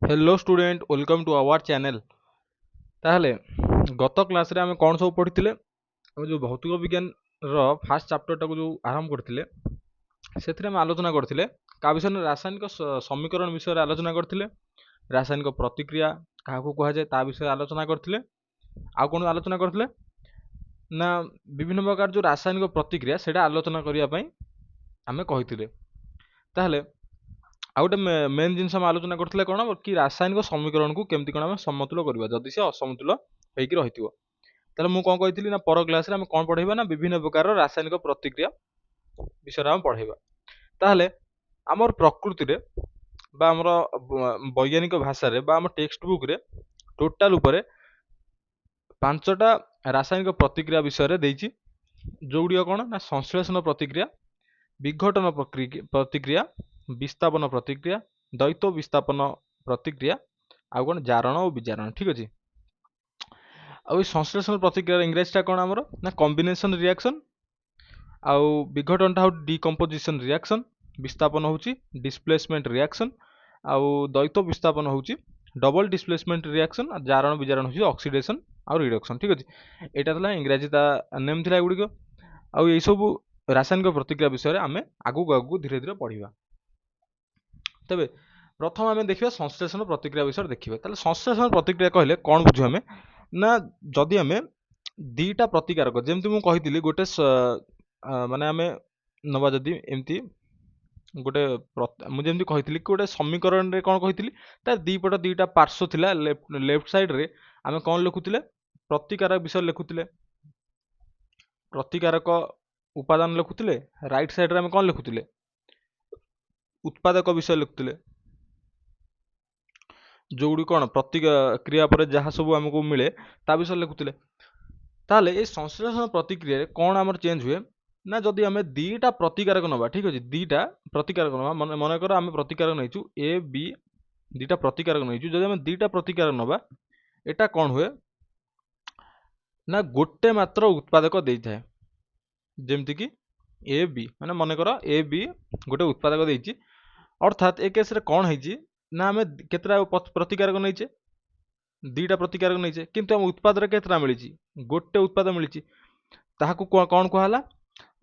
Hello student welcome to our channel. ताहले गत class रे आमे कोन सब पढ़िथिले हम जो भौतिक विज्ञान रो फर्स्ट चैप्टर टाको जो आरंभ करथिले सेथिरे हम आलोचना करथिले का विषय रासायनिक समीकरण विषय रे आलोचना करथिले। रासायनिक प्रतिक्रिया काहाको कहा जाय ता विषय आलोचना करथिले। आ कोन आलोचना करथिले ना विभिन्न प्रकार जो रासायनिक प्रतिक्रिया सेटा आलोचना करिया पई आमे कहिथिले। ताहले आ गोटे मेन जिनस हम आलोचना करथिले कोन कि रासायनिक समीकरण को केमती कोन हम समतुल करबा जदि से असमतुल हेकि रहिथिबो। ताले मु कोन कहिथिली ना पर क्लास रे हम कोन पढाइबा ना विभिन्न प्रकार रासायनिक प्रतिक्रिया विषय हम पढाइबा। ताहले हमर प्रकृति रे बा हमर वैज्ञानिक भाषा रे बा हम टेक्स्ट बुक रे टोटल ऊपर पांचटा रासायनिक प्रतिक्रिया विषय रे देइछि। जोगुडी कोन ना संश्लेषण प्रतिक्रिया, विघटन प्रतिक्रिया, विस्थापन प्रतिक्रिया, द्वैत विस्थापन प्रतिक्रिया आ कोन जारण और विजारण। ठीक अछि। आ संश्लेषण प्रतिक्रिया इंग्लिश टा कोन हमर ना कॉम्बिनेशन रिएक्शन, आ विघटन टा हो डिकम्पोजिशन रिएक्शन, विस्थापन होची डिस्प्लेसमेंट रिएक्शन, आ द्वैत विस्थापन होची डबल डिस्प्लेसमेंट रिएक्शन, आ जारण विजारण होची ऑक्सीडेशन और रिडक्शन। ठीक अछि। एटा तला इंग्लिश ता नेम थिला गुडी को आ एई सब रासायनिक प्रतिक्रिया विषय रे आमे आगु आगु धीरे धीरे पढिबा। तबे प्रथम आमे देखिबा संश्लेषण प्रतिक्रिया विषय देखिबा। ताले संश्लेषण प्रतिक्रिया कहले कोन बुझु आमे ना जदि आमे दीटा प्रतिकारक जेमति मु कहितली गोटे माने आमे नबा जदि एमती गोटे मु जेमति कहितली कि गोटे समीकरण रे कोन कहितली ता दी पट दीटा पार्श्व थिला लेफ्ट साइड रे आमे कोन लिखुतिले प्रतिकारक विषय लिखुतिले, प्रतिकारक उपादान लिखुतिले। राइट साइड रे आमे कोन लिखुतिले उत्पादक विषय लिखुतिले। जोगुडी कोन प्रतिक्रिया पर जहाँ सब हमको मिले ता विषय लिखुतिले। ताले ए संश्लेषण प्रतिक्रिया रे कोन हमर चेंज हुए ना जदि आमे दीटा प्रतिकारक नबा। ठीक अछि। दीटा प्रतिकारक नबा मन कर आमे प्रतिकारक नैचु ए बी दीटा प्रतिकारक नैचु। जदि आमे दीटा प्रतिकारक नबा एटा कोन हुए ना गोटे मात्र उत्पादक देई थाए। जेमति कि ए बी माने मन कर ए बी गोटे उत्पादक देइछि, अर्थात ए केस रे कोन हैछि ना आमे केतरा प्रतिकारक नैचे दीटा प्रतिकारक नैचे किंतु हम उत्पाद रे केतरा मिलिछि गोटे उत्पाद मिलिछि। ताहाकु कोन कहला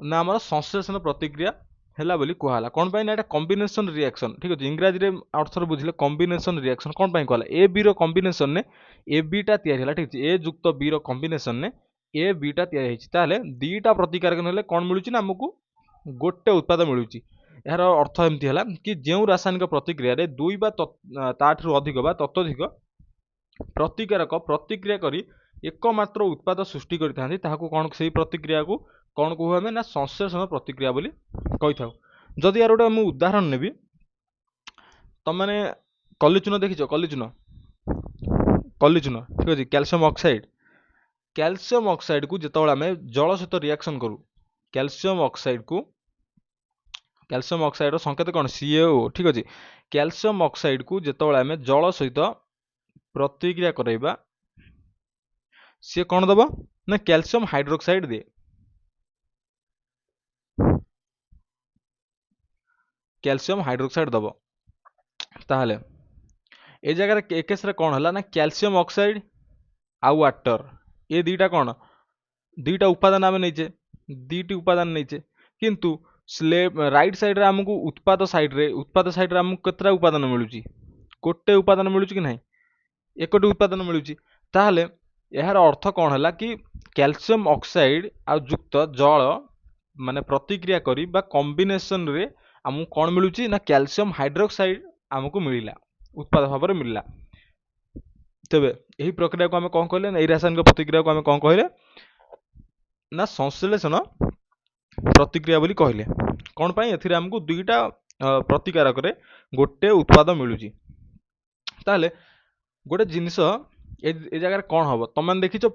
ना हमर संश्लेषण प्रतिक्रिया हैला बोली कहला। कोन पय ना एटा कॉम्बिनेशन रिएक्शन। ठीक अछि। इंग्लिश रे अर्थ रे बुझिले कॉम्बिनेशन रिएक्शन कोन पय कहला ए बी रो कॉम्बिनेशन ने ए बी टा तयार हैला। ठीक अछि। ए युक्त बी रो कॉम्बिनेशन ने ए बी टा तयार हैछि। ताले दीटा प्रतिकारक नेले कोन मिलुछि ना हमकु गोटे उत्पाद मिलुछि। यार अर्थ एमति हैला कि जेउ रासायनिक प्रतिक्रिया रे दुई बा ताठरू अधिक बा ततोधिक प्रतिकारक प्रतिक्रिया करी एकमात्र उत्पाद सृष्टि करिथांती ताहाकू कोन सेही प्रतिक्रिया को कोन कहू हमें ना संश्लेषण प्रतिक्रिया बोली कहि थाउ। जदि यार गोटे मु उदाहरण नेबी त माने कलिचून देखिछो कलिचून कलिचून। ठीक अछि। कैल्शियम ऑक्साइड को जेतबेला हमें जल सहित रिएक्शन करू कैल्शियम ऑक्साइड रो संकेत कोन CaO। ठीक अछि। कैल्शियम ऑक्साइड को जेतबेला हमें जल सहित प्रतिक्रिया करैबा सी कोन दबो ना कैल्शियम हाइड्रोक्साइड दे। कैल्शियम हाइड्रोक्साइड दबो। ताहले ए जगह रे केस रे कोन हला ना कैल्शियम ऑक्साइड आ वाटर ए दीटा कोन दीटा उपादान आमे नैचे दीटी उपादान नैचे किंतु राइट साइड रे हमकु उत्पाद साइड रे हमकु केतरा उपादान मिलुची गोटे उपादान मिलुची कि नाही एकोटी उपादान मिलुची। ताहले यार अर्थ कोन हला कि कैल्शियम ऑक्साइड आ युक्त जल माने प्रतिक्रिया करी बा कॉम्बिनेशन रे हमकु कोन मिलुची ना कैल्शियम हाइड्रोक्साइड हमकु मिलिला उत्पाद भाବରେ मिलिला। तबे एही प्रक्रिया को हमें कोन कहले ना एही रासायनिक प्रतिक्रिया को हमें कोन कहले ना संश्लेषण प्रतिक्रिया बोली कहले। कोन पय एथिरे हमकु दुईटा प्रतिकारक रे गोटे उत्पाद मिलुची। ताले गोटे जिनिस ए जगह कोन हबो तमन देखिछो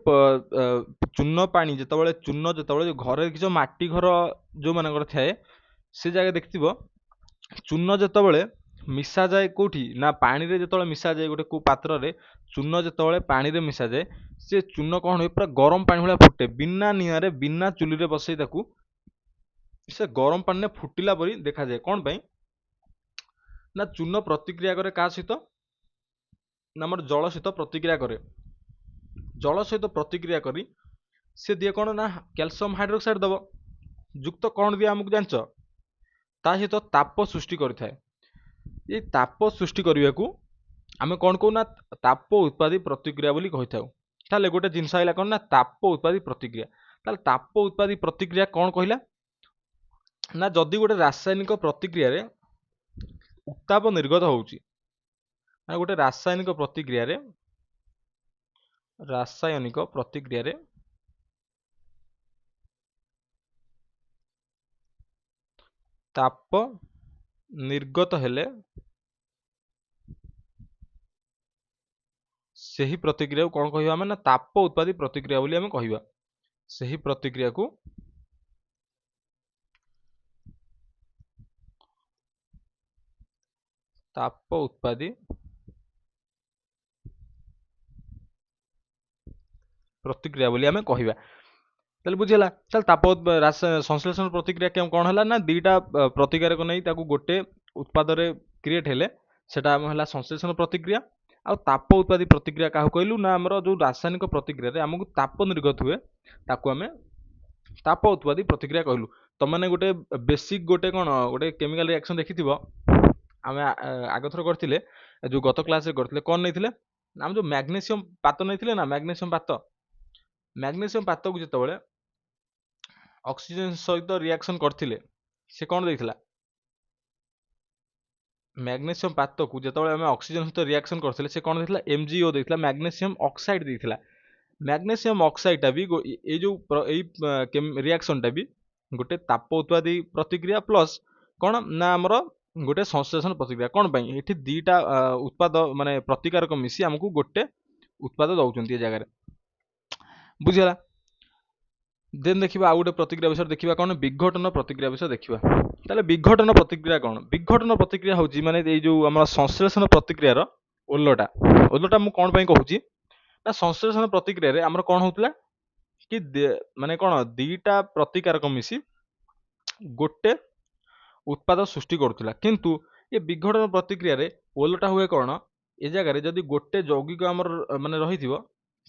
चून पानी जेतबेले घरे देखिछो माटी घर जो मानकर थाए से जगह देखिथिबो चून जेतबेले मिसा जाए कोठी ना पानी रे जेतबेले मिसा जाए गोटे को पात्र रे चून जेतबेले पानी रे मिसा जाए से चून कोन होय पूरा गरम पानी भला फुटे बिना निया रे बिना चुली रे बसई ताकू से गरम पानी ने फुटिला परी देखा जाए। कोन पय ना चून प्रतिक्रिया करे का सहित ନା ଆମର ଜଳ ସହିତ ପ୍ରତିକ୍ରିୟା କରେ। ଜଳ ସହିତ ପ୍ରତିକ୍ରିୟା କରି ସେ ଦିଏ କ'ଣ ନା କ୍ୟାଲସିୟମ ହାଇଡ୍ରୋକ୍ସାଇଡ୍ ଦବ, ଯୁକ୍ତ କ'ଣ ଦିଏ ଆମକୁ ଜାଣିଛ? ତା ସହିତ ତାପ ସୃଷ୍ଟି କରିଥାଏ। ଏଇ ତାପ ସୃଷ୍ଟି କରିବାକୁ ଆମେ କ'ଣ କହୁ ନା ତାପ ଉତ୍ପାଦୀ ପ୍ରତିକ୍ରିୟା ବୋଲି କହିଥାଉ। ତାହେଲେ ଗୋଟେ ଜିନିଷ ଆଇଲା କ'ଣ ନା ତାପ ଉତ୍ପାଦୀ ପ୍ରତିକ୍ରିୟା। ତାହେଲେ ତାପ ଉତ୍ପାଦୀ ପ୍ରତିକ୍ରିୟା କ'ଣ କହିଲା ନା ଯଦି ଗୋଟେ ରାସାୟନିକ ପ୍ରତିକ୍ରିୟାରେ ଉତ୍ତାପ ନିର୍ଗତ ହେଉଛି, ମାନେ ଗୋଟେ ରାସାୟନିକ ପ୍ରତିକ୍ରିୟାରେ ତାପ ନିର୍ଗତ ହେଲେ ସେହି ପ୍ରତିକ୍ରିୟାକୁ କ'ଣ କହିବା ଆମେ ନା ତାପ ଉତ୍ପାଦୀ ପ୍ରତିକ୍ରିୟା ବୋଲି ଆମେ କହିବା। ସେହି ପ୍ରତିକ୍ରିୟାକୁ ତାପ ଉତ୍ପାଦୀ ପ୍ରତିକ୍ରିୟା ବୋଲି ଆମେ କହିବା। ତାହେଲେ ବୁଝିହେଲା। ତାହେଲେ ସଂଶ୍ଳେଷଣ ପ୍ରତିକ୍ରିୟା କ'ଣ ହେଲା ନା ଦୁଇଟା ପ୍ରତିକାରକ ନେଇ ତାକୁ ଗୋଟେ ଉତ୍ପାଦରେ କ୍ରିଏଟ୍ ହେଲେ ସେଟା ଆମ ହେଲା ସଂଶ୍ଳେଷଣ ପ୍ରତିକ୍ରିୟା। ଆଉ ତାପ ଉତ୍ପାଦୀ ପ୍ରତିକ୍ରିୟା କାହାକୁ କହିଲୁ ନା ଆମର ଯେଉଁ ରାସାୟନିକ ପ୍ରତିକ୍ରିୟାରେ ଆମକୁ ତାପ ନିର୍ଗତ ହୁଏ ତାକୁ ଆମେ ତାପ ଉତ୍ପାଦୀ ପ୍ରତିକ୍ରିୟା କହିଲୁ। ତମାନେ ଗୋଟେ ବେସିକ୍ ଗୋଟେ କ'ଣ ଗୋଟେ କେମିକାଲ ରିଆକ୍ସନ ଦେଖିଥିବ, ଆମେ ଆଗଥର କରିଥିଲେ ଯେଉଁ ଗତ କ୍ଲାସରେ କରିଥିଲେ କ'ଣ ନେଇଥିଲେ ନା ଆମେ ଯେଉଁ ମ୍ୟାଗ୍ନେସିୟମ ପାତ ନେଇଥିଲେ ନା ମ୍ୟାଗ୍ନେସିୟମ ପାତକୁ ଯେତେବେଳେ ଅକ୍ସିଜେନ ସହିତ ରିଆକ୍ସନ କରିଥିଲେ ସେ କ'ଣ ଦେଇଥିଲା? ମ୍ୟାଗ୍ନେସିୟମ ପାତକୁ ଯେତେବେଳେ ଆମେ ଅକ୍ସିଜେନ ସହିତ ରିଆକ୍ସନ କରିଥିଲେ ସେ କ'ଣ ଦେଇଥିଲା? MgO ଦେଇଥିଲା, ମ୍ୟାଗ୍ନେସିୟମ ଅକ୍ସାଇଡ ଦେଇଥିଲା। ମ୍ୟାଗ୍ନେସିୟମ ଅକ୍ସାଇଡଟା ବି ଏଇ ଯେଉଁ ରିଆକ୍ସନଟା ବି ଗୋଟେ ତାପ ଉତ୍ପାଦୀ ପ୍ରତିକ୍ରିୟା ପ୍ଲସ୍ କ'ଣ ନା ଆମର ଗୋଟେ ସଂଶ୍ଳେଷଣ ପ୍ରତିକ୍ରିୟା। କ'ଣ ପାଇଁ? ଏଠି ଦୁଇଟା ଉତ୍ପାଦ ମାନେ ପ୍ରତିକାରକ ମିଶି ଆମକୁ ଗୋଟେ ଉତ୍ପାଦ ଦେଉଛନ୍ତି ଏ ଜାଗାରେ। ବୁଝିଗଲା। ଦେନ୍ ଦେଖିବା ଆଉ ଗୋଟେ ପ୍ରତିକ୍ରିୟା ବିଷୟରେ ଦେଖିବା କ'ଣ ବିଘଟନ ପ୍ରତିକ୍ରିୟା ବିଷୟରେ ଦେଖିବା। ତାହେଲେ ବିଘଟନ ପ୍ରତିକ୍ରିୟା କ'ଣ? ବିଘଟନ ପ୍ରତିକ୍ରିୟା ହେଉଛି ମାନେ ଏଇ ଯେଉଁ ଆମର ସଂଶ୍ଳେଷଣ ପ୍ରତିକ୍ରିୟାର ଓଲଟା ମୁଁ କ'ଣ ପାଇଁ କହୁଛି ନା ସଂଶ୍ଳେଷଣ ପ୍ରତିକ୍ରିୟାରେ ଆମର କ'ଣ ହେଉଥିଲା କି ମାନେ କ'ଣ ଦୁଇଟା ପ୍ରତିକାରକ ମିଶି ଗୋଟେ ଉତ୍ପାଦ ସୃଷ୍ଟି କରୁଥିଲା, କିନ୍ତୁ ଏ ବିଘଟନ ପ୍ରତିକ୍ରିୟାରେ ଓଲଟା ହୁଏ କ'ଣ ଏ ଜାଗାରେ ଯଦି ଗୋଟେ ଯୌଗିକ ଆମର ମାନେ ରହିଥିବ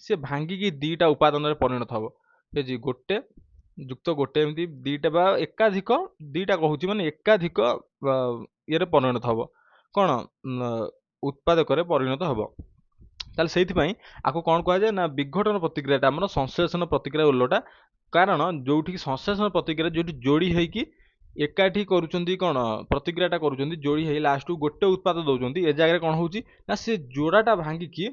ସେ ଭାଙ୍ଗିକି ଦୁଇଟା ଉପାଦାନରେ ପରିଣତ ହେବ। ଗୋଟେ ଯୁକ୍ତ ଗୋଟେ ଏମିତି ଦୁଇଟା ବା ଏକାଧିକ ଦୁଇଟା କହୁଛି ମାନେ ଏକାଧିକ ଇଏରେ ପରିଣତ ହେବ, କ'ଣ ଉତ୍ପାଦକରେ ପରିଣତ ହେବ। ତାହେଲେ ସେଇଥିପାଇଁ ଆକୁ କ'ଣ କୁହାଯାଏ ନା ବିଘଟନ ପ୍ରତିକ୍ରିୟାଟା ଆମର ସଂଶ୍ଳେଷଣ ପ୍ରତିକ୍ରିୟା ଓଲଟା। କାରଣ ଯେଉଁଠିକି ସଂଶ୍ଳେଷଣ ପ୍ରତିକ୍ରିୟା ଯେଉଁଠି ଯୋଡ଼ି ହେଇକି ଏକାଠି କରୁଛନ୍ତି କ'ଣ ପ୍ରତିକ୍ରିୟାଟା କରୁଛନ୍ତି ଯୋଡ଼ି ହେଇ ଲାଷ୍ଟକୁ ଗୋଟେ ଉତ୍ପାଦ ଦେଉଛନ୍ତି, ଏ ଜାଗାରେ କ'ଣ ହେଉଛି ନା ସେ ଯୋଡ଼ାଟା ଭାଙ୍ଗିକି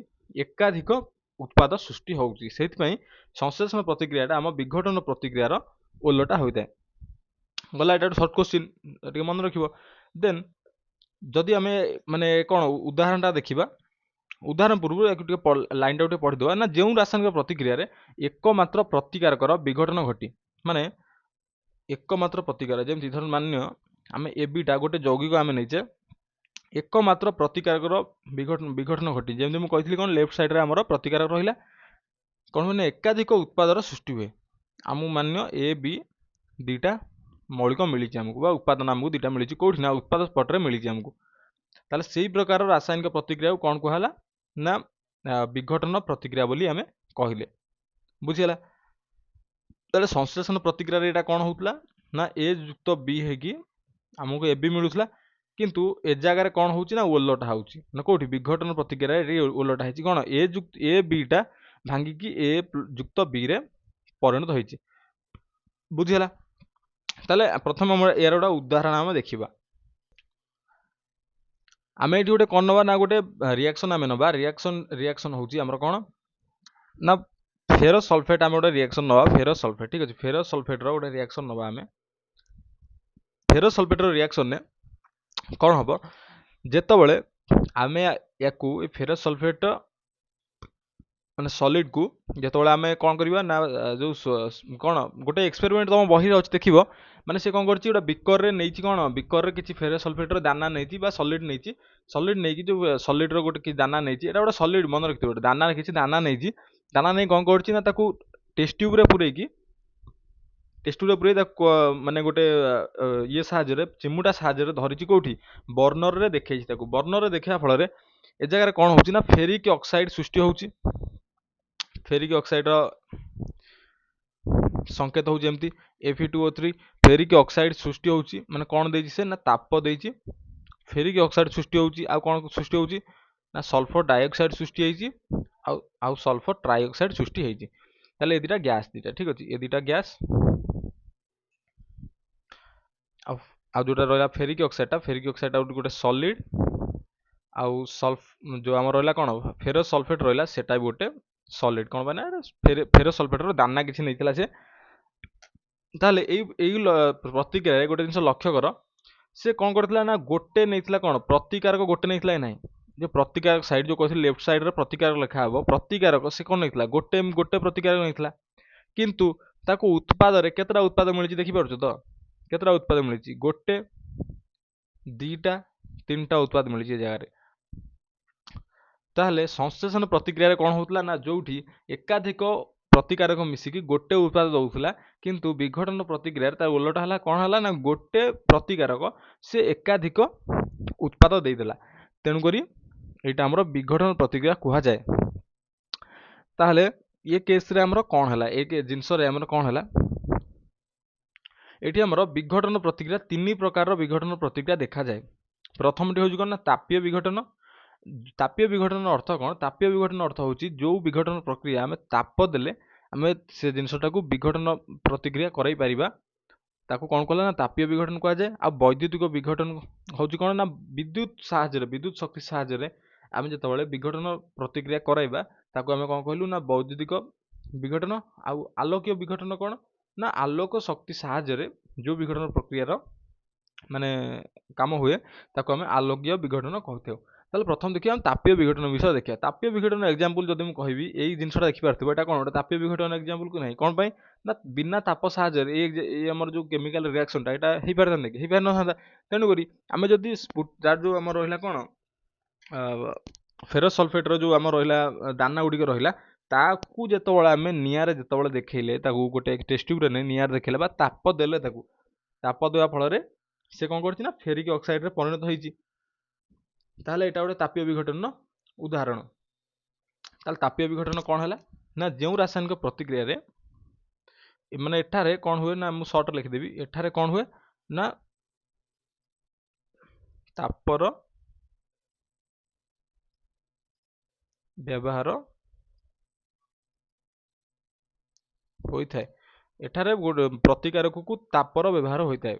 ଏକାଧିକ ଉତ୍ପାଦ ସୃଷ୍ଟି ହେଉଛି। ସେଇଥିପାଇଁ ସଂଶ୍ଳେଷଣ ପ୍ରତିକ୍ରିୟାଟା ଆମ ବିଘଟନ ପ୍ରତିକ୍ରିୟାର ଓଲଟା ହୋଇଥାଏ। ଗଲା, ଏଇଟା ଗୋଟେ ସର୍ଟ କୋଶ୍ଚିନ୍ ଟିକେ ମନେ ରଖିବ। ଦେନ୍ ଯଦି ଆମେ ମାନେ କ'ଣ ଉଦାହରଣଟା ଦେଖିବା, ଉଦାହରଣ ପୂର୍ବରୁ ଏକୁ ଟିକେ ଲାଇନଟା ଟିକେ ପଢ଼ିଦେବା ନା ଯେଉଁ ରାସାୟନିକ ପ୍ରତିକ୍ରିୟାରେ ଏକମାତ୍ର ପ୍ରତିକାରକର ବିଘଟନ ଘଟି, ମାନେ ଏକମାତ୍ର ପ୍ରତିକାର ଯେମିତି ଧର ମାନ୍ୟ ଆମେ ଏବିଟା ଗୋଟେ ଯୌଗିକ ଆମେ ନେଇଛେ एकमात्र प्रतिकारक विघटन घटी जमी मुझे कही कौन लेफ्ट साइड आमर प्रतिकारक रहा कौन मैंने एकाधिक उत्पादर सृष्टि हुए आम मान्य ए बी दुईटा मौलिक मिली आमको उत्पादन आमको दुईटा मिली कौटी ना उत्पाद स्पट्रे मिली आमको ताले से प्रकार रासायनिक प्रतिक्रिया कौन कहला ना विघटन प्रतिक्रिया बोली आमे कहले बुझीगला। ताले संश्लेषण प्रतिक्रिया यहाँ कौन होता ना ए युक्त बी है आमको ए बी मिलूला किंतु ए जगार कौन होची ना ओलटा होची ना कोठी विघटन प्रतिक्रिया ओलटा है कौन ए बीटा भांगिकी ए युक्त बी रे परिणत होईची बुझीगला। ताले प्रथम यार गोटे उदाहरण आम देखा आम ये गोटे कौन नवा ना गोटे रिएक्शन आम नवा रिएक्शन होची आमर कौन ना फेरस सल्फेट आम गोटे रिएक्शन नवा फेरस सल्फेट ठीक अच्छे फेरस सल्फेट गोटे रिएक्शन नवा आम फेरस सल्फेट रिएक्शन ने कौन हम जितेबाला आम या फेरस सल्फेट माने सॉलिड को जितेबाला आम कौन करवा ना जो कौन गोटे एक्सपेरिमेंट तुम बही अच्छे देख माने से कौन कर बिकर नहीं कौन बिकर किसी फेरस सल्फेट दाना नहीं सॉलिड नहीं सॉलिड नहीं जो सॉलिड गोटे कि दाना नहीं गोटे सॉलिड मन रखिए गोटे दाना किसी दाना नहीं कौन कर टेस्ट ट्यूब रे पुरैकी टेस्ट ट्यूब पुरे माने गोटे ये साहाଯ୍ୟରେ चिमुटा साहाଯ୍ୟରେ धरिची कोठी बर्नर रे देखैछि ताकू बर्नर रे देखा फल ए जगह कौन होची ना फेरिक ऑक्साइड सृष्टि होची। फेरिक ऑक्साइड रो संकेत होची एमती Fe2O3 फेरिक ऑक्साइड सृष्टि होची माने कौन देची से ना ताप देची फेरिक ऑक्साइड सृष्टि होची आ कौन सृष्टि होची ना सल्फर डाइऑक्साइड सृष्टि हेची आउ सल्फर ट्राइऑक्साइड सृष्टि हेची ताले ए दिटा गैस दिटा ठीक अछि ए दिटा गैस आउ जोटा रहला फेरिक ऑक्साइड आउ गोटे सॉलिड आउ सल्फ जो आम रहा कौन फेरस सल्फेट रहा सेटा भी गोटे सॉलिड कौन पाना फेरस सल्फेट रो दाना किसी नहीं से ताले प्रतिक्रिया गोटे जिन लक्ष्य कर से कौन करथिला ना गोटे नहीं कौन प्रतिकारक गोटे नहीं ना जो प्रतिकारक साइड जो कहते लेफ्ट साइड रे प्रतिकारक लिखा हम प्रतिकारक से कौन नहीं गोटे गोटे प्रतिकारक नहीं किंतु ताको उत्पाद रे केतरा उत्पाद मिली देखि पारछ तो केतरा उत्पाद मिली गोटे दीटा तीनटा उत्पाद मिली जगह ताहले संश्लेषण प्रतिक्रिया कौन होता ना जोठी एकाधिक प्रतिकारक मिसिकी गोटे उत्पाद दौला किंतु विघटन प्रतिक्रिया तार उलटा है कौन है ना गोटे प्रतिकारक से एकाधिक उत्पाद देदेला तेणुक यहाँ आमर विघटन प्रतिक्रिया कहुए ताहले ये केस रे आमर कौन है एक जिनस कौन है ये आमर विघटन प्रतिक्रिया तीन प्रकार विघटन प्रतिक्रिया देखा जाए प्रथम टी हूँ कौन ना तापीय विघटन तापीय विघटन अर्थ कौन तापीय विघटन अर्थ होची जो विघटन प्रक्रिया आम ताप देले आम से जिनसटा को विघटन प्रतिक्रिया कराई परिबा ताको कौन कहला ना तापीय विघटन कह जाए आ वैद्युतिक विघटन होची कौन ना विद्युत शक्ति साहाय्य आम जो विघटन प्रतिक्रिया कराइबा ताको आम कौन कहलु ना वैद्युतिक विघटन आउ आलोकीय विघटन कौन ना आलोक शक्ति साहाय्य जो विघटन प्रक्रिया माने काम हुए ताको आम आलोकीय विघटन कहते ताहले प्रथम देखिए हम तापीय विघटन विषय देखिए तापीय विघटन एग्जांपल जदि मुझे कहबी यही जिनसा देखिपारे एटा कौन गोटे तापीय विघटन एग्जांपल को नहीं कौन ना बिना ताप साहाय्य आमर जो केमिकल रिएक्शनटा एटा हो पारता कि हो पार ना तेणुक आम जदि जार जो आम रहा कौन फेरस सल्फेट जो आम रहा दाना गुड़िक रहा ताकू जो आम निआरे जो देखले गोटे टेस्ट ट्यूब नहीं निआर देखले ताप देले ताप देवा फल से कौन कर फेरिक ऑक्साइड रे परिणत होती ताहले एटा गोटे तापीय विघटन उदाहरण ताहले तापीय विघटन कौन है ना जो रासायनिक प्रतिक्रिया रे माने एठारे कौन हुए ना मु शॉर्ट लिखिदेवी एठारे कौन हुए ना तापर व्यवहार होता है एठारे प्रतिकारक को तापर व्यवहार होता है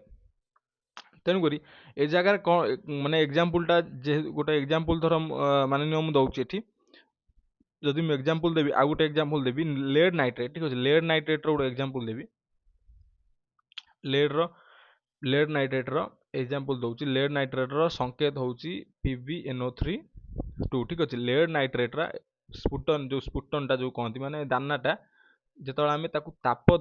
तेणुक ए जगह कौन माने एग्जांपलटा गोटे एग्जांपल धर मान नियो मु दउची एठी जदि मैं एग्जांपल देबी आ गोटे एग्जांपल देबी लेड नाइट्रेट ठीक है लेड नाइट्रेट रो गोटे एग्जांपल देबी लेड नाइट्रेट रो एग्जांपल दउची लेड नाइट्रेट रो संकेत होची PbNO3 ठीक अछि लेड नाइट्रेट रा स्पुटन टा जो कहती माने दानाटा जेतବେଳେ ଆମେ ତାକୁ ताप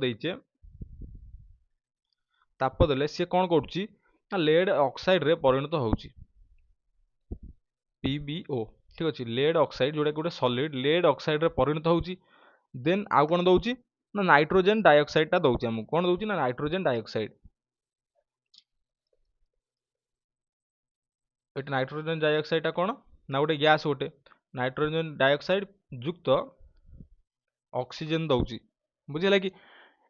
देले सी कौन करुच्ची ना लेड ऑक्साइड रे परिणत होउची PbO ठीक अच्छे लेड ऑक्साइड जोटा गोटे सॉलिड लेड ऑक्साइड रे परिणत होउची देन आउ कौन दउची ना नाइट्रोजन डाइऑक्साइड टा दउची हमको कौन दउची ना nitrogen dioxide eight nitrogen dioxide टा कौन ना गोटे गैस गोटे नाइट्रोजन डाइऑक्साइड युक्त ऑक्सीजन दउची बुझिला कि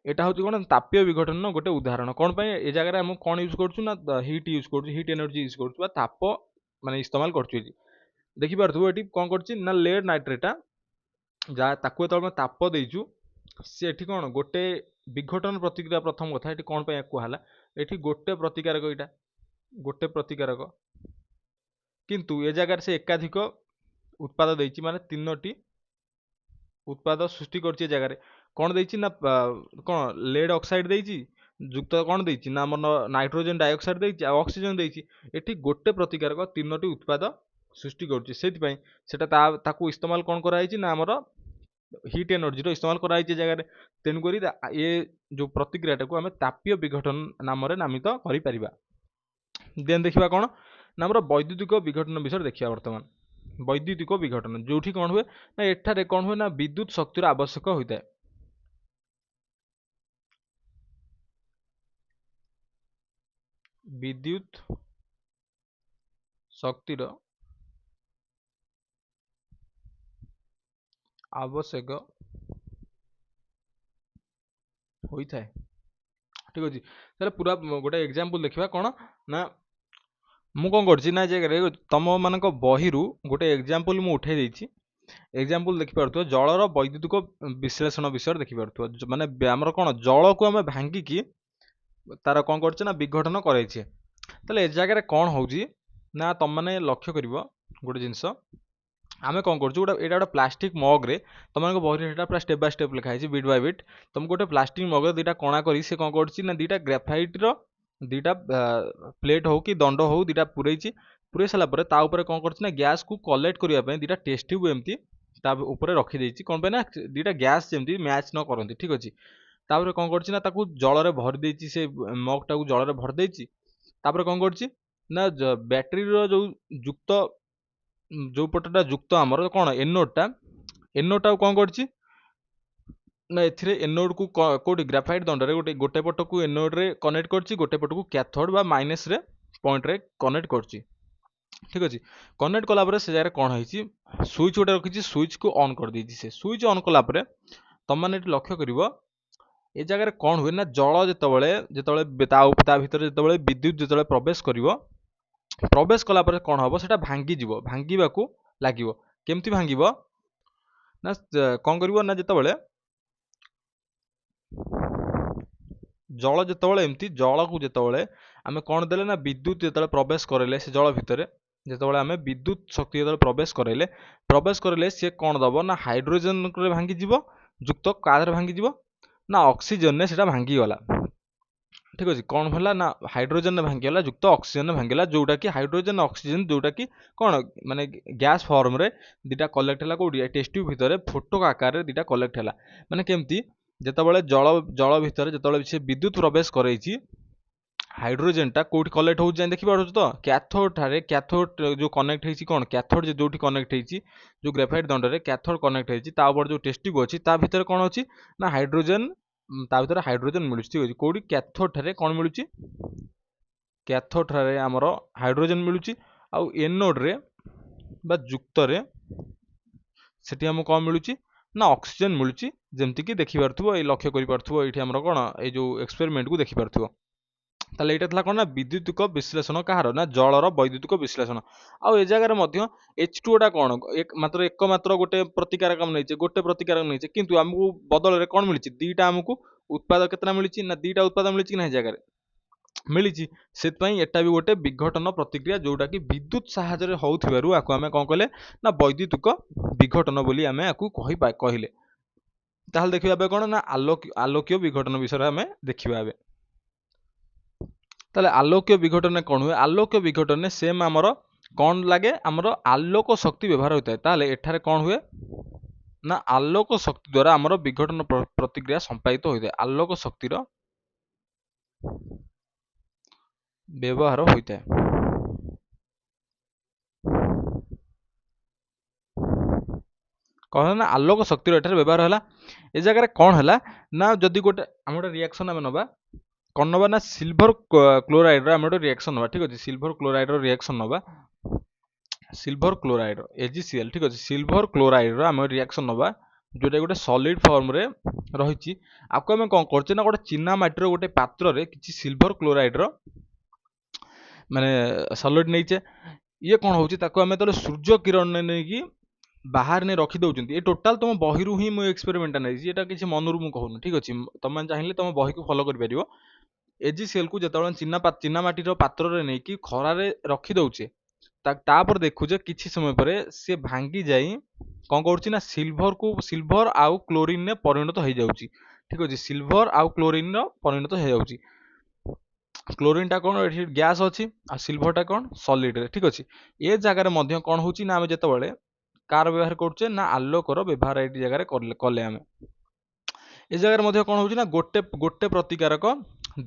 एटा हूँ कौन तापीय विघटन गोटे उदाहरण कौन ए जगह आम कौन यूज करूँ हिट यूज कर हिट एनर्जी यूज करूँ ताप माने इस्तेमाल कर देखिपार ये कौन कर लेड नाइट्रेटा जहाँ ताकू जो ताप देचु सी एठी कौन गोटे विघटन प्रतिक्रिया प्रथम कथा ये कौन कहला ये गोटे प्रतिकारक यहाँ गोटे प्रतिकारक किंतु ए जगार से एकाधिक उत्पाद देची माने तीनोटी उत्पाद सृष्टि कर जगह कौन देची ना कौन लेड ऑक्साइड देची युक्त कौन देची ना आम नाइट्रोजन डाइऑक्साइड देची ऑक्सीजन देची एठी गोटे प्रतिकारक तीनोटी उत्पाद सृष्टि करुच्ची से ताकू इस्तेमाल कौन कराई ना आमर हिट एनर्जी इस्तेमाल कराई जगह तेणुक ये जो प्रतिक्रिया को आम तापीय विघटन नाम नामित कर देन देखा कौन ना आमर वैद्युतिक विघटन विषय देखा बर्तमान वैद्युतिक विघटन जो कौन हुए ना एठारे कौन हुए ना विद्युत शक्तिर आवश्यक होता है विद्युत शक्तिर ଆବଶ୍ୟକ ହୋଇଥାଏ। ଠିକ ଅଛି, ତାହେଲେ ପୁରା ଗୋଟେ ଏକ୍ଜାମ୍ପଲ ଦେଖିବା କ'ଣ ନା ମୁଁ କ'ଣ କରିଛି ନା ଜାଗାରେ ତମ ମାନଙ୍କ ବହିରୁ ଗୋଟେ ଏକ୍ଜାମ୍ପଲ ମୁଁ ଉଠେଇ ଦେଇଛି। ଏକ୍ଜାମ୍ପଲ ଦେଖିପାରୁଥିବ ଜଳର ବୈଦ୍ୟୁତିକ ବିଶ୍ଳେଷଣ ବିଷୟରେ ଦେଖିପାରୁଥିବ। ମାନେ ଆମର କ'ଣ ଜଳକୁ ଆମେ ଭାଙ୍ଗିକି ତାର କ'ଣ କରୁଛେ ନା ବିଘଟନ କରାଇଛେ। ତାହେଲେ ଏ ଜାଗାରେ କ'ଣ ହଉଛି ନା ତମମାନେ ଲକ୍ଷ୍ୟ କରିବ ଗୋଟେ ଜିନିଷ, ଆମେ କ'ଣ କରୁଛୁ ଏଇଟା ଗୋଟେ ପ୍ଲାଷ୍ଟିକ ମଗରେ, ତମମାନଙ୍କ ବହିରେ ସେଟା ପୁରା ଷ୍ଟେପ୍ ବାଇ ଷ୍ଟେପ୍ ଲେଖା ହେଇଛି ବିଟ୍ ବାଇ ବିଟ୍। ତମକୁ ଗୋଟେ ପ୍ଲାଷ୍ଟିକ ମଗରେ ଦୁଇଟା କଣା କରି ସେ କ'ଣ କରୁଛି ନା ଦୁଇଟା ଗ୍ରାଫାଇଟ୍ର ଦୁଇଟା ପ୍ଲେଟ୍ ହଉ କି ଦଣ୍ଡ ହଉ ଦୁଇଟା ପୁରେଇଛି। ପୁରେଇ ସାରିଲା ପରେ ତା ଉପରେ କ'ଣ କରୁଛି ନା ଗ୍ୟାସକୁ କଲେକ୍ଟ କରିବା ପାଇଁ ଦୁଇଟା ଟେଷ୍ଟ ଟ୍ୟୁବ୍ ଏମିତି ତା ଉପରେ ରଖିଦେଇଛି। କ'ଣ ପାଇଁ ନା ଦୁଇଟା ଗ୍ୟାସ୍ ଯେମିତି ମ୍ୟାଚ୍ ନ କରନ୍ତି। ଠିକ୍ ଅଛି, ତାପରେ କ'ଣ କରୁଛି ନା ତାକୁ ଜଳରେ ଭରି ଦେଇଛି, ସେ ମଗ୍ଟାକୁ ଜଳରେ ଭରି ଦେଇଛି। ତାପରେ କ'ଣ କରୁଛି ନା ବ୍ୟାଟେରୀର ଯୋଉ ପଟଟା ଯୁକ୍ତ ଆମର କ'ଣ ଏନୋଡଟାକୁ କ'ଣ କରିଛି ନା ଏଥିରେ ଏନୋଡକୁ କୋଉଠି ଗ୍ରାଫାଇଟ୍ ଦଣ୍ଡରେ ଗୋଟେ ପଟକୁ ଏନୋଡରେ କନେକ୍ଟ କରିଛି, ଗୋଟେ ପଟକୁ କ୍ୟାଥୋଡ ବା ମାଇନସରେ ପଏଣ୍ଟରେ କନେକ୍ଟ କରୁଛି। ଠିକ୍ ଅଛି, କନେକ୍ଟ କଲା ପରେ ସେ ଜାଗାରେ କ'ଣ ହେଇଛି ସୁଇଚ୍ ଗୋଟେ ରଖିଛି, ସୁଇଚ୍କୁ ଅନ୍ କରିଦେଇଛି। ସେ ସୁଇଚ୍ ଅନ୍ କଲା ପରେ ତମମାନେ ଏଠି ଲକ୍ଷ୍ୟ କରିବ ଏ ଜାଗାରେ କ'ଣ ହୁଏ ନା ଜଳ ଯେତେବେଳେ ତା ଭିତରେ ଯେତେବେଳେ ବିଦ୍ୟୁତ୍ ଯେତେବେଳେ ପ୍ରବେଶ କରିବ, ପ୍ରବେଶ କଲା ପରେ କ'ଣ ହବ ସେଟା ଭାଙ୍ଗିଯିବ, ଭାଙ୍ଗିବାକୁ ଲାଗିବ। କେମିତି ଭାଙ୍ଗିବ ନା କ'ଣ କରିବ ନା ଯେତେବେଳେ ଜଳକୁ ଯେତେବେଳେ ଆମେ କ'ଣ ଦେଲେ ନା ବିଦ୍ୟୁତ୍ ଯେତେବେଳେ ପ୍ରବେଶ କରାଇଲେ ସେ ଜଳ ଭିତରେ, ଯେତେବେଳେ ଆମେ ବିଦ୍ୟୁତ୍ ଶକ୍ତି ଯେତେବେଳେ ପ୍ରବେଶ କରାଇଲେ ସିଏ କ'ଣ ଦବ ନା ହାଇଡ୍ରୋଜେନରେ ଭାଙ୍ଗିଯିବ, ଯୁକ୍ତ କାହାରେ ଭାଙ୍ଗିଯିବ ନା ଅକ୍ସିଜେନରେ ସେଟା ଭାଙ୍ଗିଗଲା। ଠିକ୍ ଅଛି, କ'ଣ ହେଲା ନା ହାଇଡ୍ରୋଜେନରେ ଭାଙ୍ଗିଗଲା, ଯୁକ୍ତ ଅକ୍ସିଜେନରେ ଭାଙ୍ଗିଗଲା, ଯୋଉଟାକି ହାଇଡ୍ରୋଜେନ ଅକ୍ସିଜେନ ଯୋଉଟାକି କ'ଣ ମାନେ ଗ୍ୟାସ୍ ଫର୍ମରେ ଦୁଇଟା କଲେକ୍ଟ ହେଲା କୋଉଠି ଟେଷ୍ଟ ଟ୍ୟୁବ୍ ଭିତରେ, ଫୋଟୋ ଆକାରରେ ଦୁଇଟା କଲେକ୍ଟ ହେଲା। ମାନେ କେମିତି ଯେତେବେଳେ ଜଳ ଭିତରେ ଯେତେବେଳେ ସେ ବିଦ୍ୟୁତ୍ ପ୍ରବେଶ କରାଇଛି, ହାଇଡ୍ରୋଜେନଟା କୋଉଠି କଲେକ୍ଟ ହେଉଛି ଯାଇ ଦେଖିପାରୁଛୁ ତ କ୍ୟାଥୋଡ ଯୋଉ କନେକ୍ଟ ହେଇଛି, କ'ଣ କ୍ୟାଥୋଡ ଯୋଉଠି କନେକ୍ଟ ହେଇଛି, ଯୋଉ ଗ୍ରାଫାଇଟ୍ ଦଣ୍ଡରେ କ୍ୟାଥୋଡ କନେକ୍ଟ ହେଇଛି, ତା ଉପରେ ଯୋଉ ଟେଷ୍ଟ ଟ୍ୟୁବ୍ ଅଛି ତା ଭିତରେ କ'ଣ ଅଛି ନା ହାଇଡ୍ରୋଜେନ, ତା ଭିତରେ ହାଇଡ୍ରୋଜେନ ମିଳୁଛି। ଠିକ୍ ଅଛି, କୋଉଠି କ୍ୟାଥୋଡ ଠାରେ କ'ଣ ମିଳୁଛି, କ୍ୟାଥୋଡ ଠାରେ ଆମର ହାଇଡ୍ରୋଜେନ ମିଳୁଛି, ଆଉ ଏନୋଡରେ ବା ଯୁକ୍ତରେ ସେଠି ଆମକୁ କ'ଣ ମିଳୁଛି ନା ଅକ୍ସିଜେନ ମିଳୁଛି। ଯେମିତିକି ଦେଖିପାରୁଥିବ, ଏଇ ଲକ୍ଷ୍ୟ କରିପାରୁଥିବ ଏଇଠି ଆମର କ'ଣ ଏଇ ଯୋଉ ଏକ୍ସପେରିମେଣ୍ଟକୁ ଦେଖିପାରୁଥିବ। ତାହେଲେ ଏଇଟା ଥିଲା କ'ଣ ନା ବିଦ୍ୟୁତିକ ବିଶ୍ଳେଷଣ, କାହାର ନା ଜଳର ବୈଦ୍ୟୁତିକ ବିଶ୍ଳେଷଣ। ଆଉ ଏ ଜାଗାରେ ମଧ୍ୟ H2O କ'ଣ ଏକମାତ୍ର ଗୋଟେ ପ୍ରତିକାରକ ନେଇଛେ, କିନ୍ତୁ ଆମକୁ ବଦଳରେ କ'ଣ ମିଳିଛି ଦିଟା, ଆମକୁ ଉତ୍ପାଦ କେତେଟା ମିଳିଛି ନା ଦିଟା ଉତ୍ପାଦ ମିଳିଛି କି ନାହିଁ ଜାଗାରେ ମିଳିଛି। ସେଥିପାଇଁ ଏଟା ବି ଗୋଟେ ବିଘଟନ ପ୍ରତିକ୍ରିୟା ଯୋଉଟାକି ବିଦ୍ୟୁତ୍ ସାହାଯ୍ୟରେ ହଉଥିବାରୁ ଆକୁ ଆମେ କ'ଣ କହିଲେ ନା ବୈଦ୍ୟୁତିକ ବିଘଟନ ବୋଲି ଆମେ ଆକୁ କହିଲେ। ତାହେଲେ ଦେଖିବା ଏବେ କ'ଣ ନା ଆଲୋକୀୟ ବିଘଟନ ବିଷୟରେ ଆମେ ଦେଖିବା ଏବେ। ତାହେଲେ ଆଲୋକୀୟ ବିଘଟନରେ କ'ଣ ହୁଏ, ଆଲୋକୀୟ ବିଘଟନରେ ସେମ୍ ଆମର କ'ଣ ଲାଗେ, ଆମର ଆଲୋକ ଶକ୍ତି ବ୍ୟବହାର ହୋଇଥାଏ। ତାହେଲେ ଏଠାରେ କ'ଣ ହୁଏ ନା ଆଲୋକ ଶକ୍ତି ଦ୍ୱାରା ଆମର ବିଘଟନ ପ୍ରତିକ୍ରିୟା ସମ୍ପାଦିତ ହୋଇଥାଏ, ଆଲୋକ ଶକ୍ତିର ବ୍ୟବହାର ହୋଇଥାଏ। କ'ଣ ନା ଆଲୋକ ଶକ୍ତିର ଏଠାରେ ବ୍ୟବହାର ହେଲା। ଏ ଜାଗାରେ କ'ଣ ହେଲା ନା ଯଦି ଆମେ ଗୋଟେ ରିଆକ୍ସନ ଆମେ ନେବା, କ'ଣ ନେବା ନା ସିଲଭର କ୍ଲୋରାଇଡର ଆମେ ଗୋଟେ ରିଆକ୍ସନ ନେବା। ଠିକ୍ ଅଛି, ସିଲଭର କ୍ଲୋରାଇଡର ରିଆକ୍ସନ ନେବା, ସିଲଭର କ୍ଲୋରାଇଡର AgCl। ଠିକ୍ ଅଛି, ସିଲଭର କ୍ଲୋରାଇଡର ଆମେ ରିଆକ୍ସନ ନେବା ଯୋଉଟା ଗୋଟେ ସଲିଡ୍ ଫର୍ମରେ ରହିଛି। ଆକୁ ଆମେ କ'ଣ କରୁଛେ ନା ଗୋଟେ ଚିନା ମାଟିର ଗୋଟେ ପାତ୍ରରେ କିଛି ସିଲଭର କ୍ଲୋରାଇଡର ମାନେ ସଲିଡ୍ ନେଇଛେ। ଇଏ କ'ଣ ହେଉଛି ତାକୁ ଆମେ ଯେତେବେଳେ ସୂର୍ଯ୍ୟ କିରଣରେ ନେଇକି ବାହାରେ ନେଇ ରଖି ଦେଉଛନ୍ତି। ଏ ଟୋଟାଲ ତମ ବହିରୁ ହିଁ ମୁଁ ଏକ୍ସପେରିମେଣ୍ଟଟା ନେଇଛି, ଏଟା କିଛି ମନରୁ ମୁଁ କହୁନି। ଠିକ୍ ଅଛି, ତମେ ଚାହିଁଲେ ତମ ବହିକୁ ଫଲୋ କରିପାରିବ। AgClକୁ ଯେତେବେଳେ ଚିନା ମାଟିର ପାତ୍ରରେ ନେଇକି ଖରାରେ ରଖି ଦେଉଛେ, ତାପରେ ଦେଖୁଛେ କିଛି ସମୟ ପରେ ସେ ଭାଙ୍ଗି ଯାଇ କ'ଣ କରୁଛି ନା ସିଲଭର ଆଉ କ୍ଲୋରିନରେ ପରିଣତ ହେଇଯାଉଛି। ଠିକ୍ ଅଛି, ସିଲଭର ଆଉ କ୍ଲୋରିନର ପରିଣତ ହେଇଯାଉଛି। କ୍ଲୋରିନଟା କ'ଣ ଏଠି ଗ୍ୟାସ୍ ଅଛି, ଆଉ ସିଲଭରଟା କ'ଣ ସଲିଡରେ। ଠିକ୍ ଅଛି, ଏ ଜାଗାରେ ମଧ୍ୟ କ'ଣ ହେଉଛି ନା ଆମେ ଯେତେବେଳେ କାର ବ୍ୟବହାର କରୁଛେ ନା ଆଲୋକର ବ୍ୟବହାର ଏଇ ଜାଗାରେ କଲେ ଆମେ ଏ ଜାଗାରେ ମଧ୍ୟ କ'ଣ ହେଉଛି ନା ଗୋଟେ ପ୍ରତିକାରକ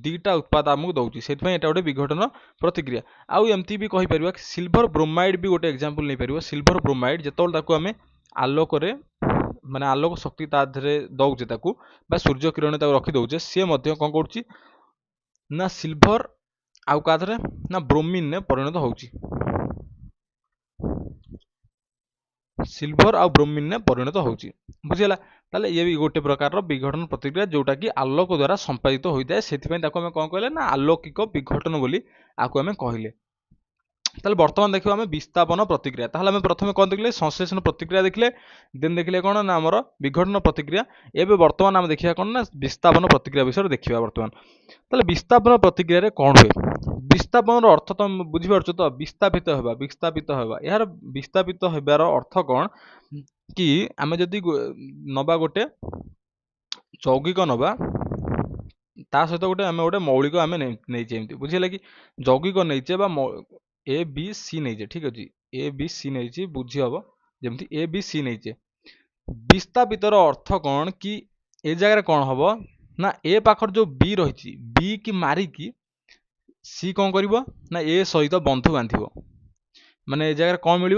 ଦିଟା ଉତ୍ପାଦ ଆମକୁ ଦେଉଛି। ସେଥିପାଇଁ ଏଟା ଗୋଟେ ବିଘଟନ ପ୍ରତିକ୍ରିୟା। ଆଉ ଏମିତି ବି କହିପାରିବା ସିଲଭର ବ୍ରୋମାଇଡ ବି ଗୋଟେ ଏକ୍ଜାମ୍ପଲ ନେଇପାରିବ। ସିଲଭର ବ୍ରୋମାଇଡ ଯେତେବେଳେ ତାକୁ ଆମେ ଆଲୋକରେ ମାନେ ଆଲୋକ ଶକ୍ତି ତା ଦେହରେ ଦଉଛେ ତାକୁ ବା ସୂର୍ଯ୍ୟ କିରଣରେ ତାକୁ ରଖି ଦଉଛେ, ସିଏ ମଧ୍ୟ କ'ଣ କରୁଛି ନା ସିଲଭର ଆଉ କାହା ନା ବ୍ରୋମିନରେ ପରିଣତ ହେଉଛି। सिल्वर आ ब्रोमीन ने परिणत होउची बुझिला ताले ये भी गोटे प्रकार विघटन प्रतिक्रिया जोटा कि आलोक द्वारा संपादित होता है से आम कौन कहले ना आलोकिक विघटन बोली आपको आम कहले ताले वर्तमान देखिए आम विस्थापन प्रतिक्रिया ताहले आम प्रथम कौन देखले संश्लेषण प्रतिक्रिया देखले देन देखले कौन ना आमर विघटन प्रतिक्रिया एबे वर्तमान आम देखिया कौन ना विस्थापन प्रतिक्रिया विषय देखिया वर्तमान ताले विस्थापन प्रतिक्रिया रे कौन हुए विस्थापन अर्थ तुम बुझीपारछ तो विस्थापित होगा यार विस्थापित होबार अर्थ कौन कि आम जदि नबा गोटे यौगिक नबा ता सहित गोटे आम गोटे मौलिक आम नहीं बुझे कि यौगिक नहीं ए बी सी नहीं ठीक अच्छे ए बी सी नहीं बुझी हम जमी ए बी सी नहीं विस्थापितर अर्थ कौन कि ए जगह कौन हम ना ए पाखर जो बी रही बी की मारिकी सी कौन कर ना ए सहित बंधु बांध माने ए जगह कौन मिल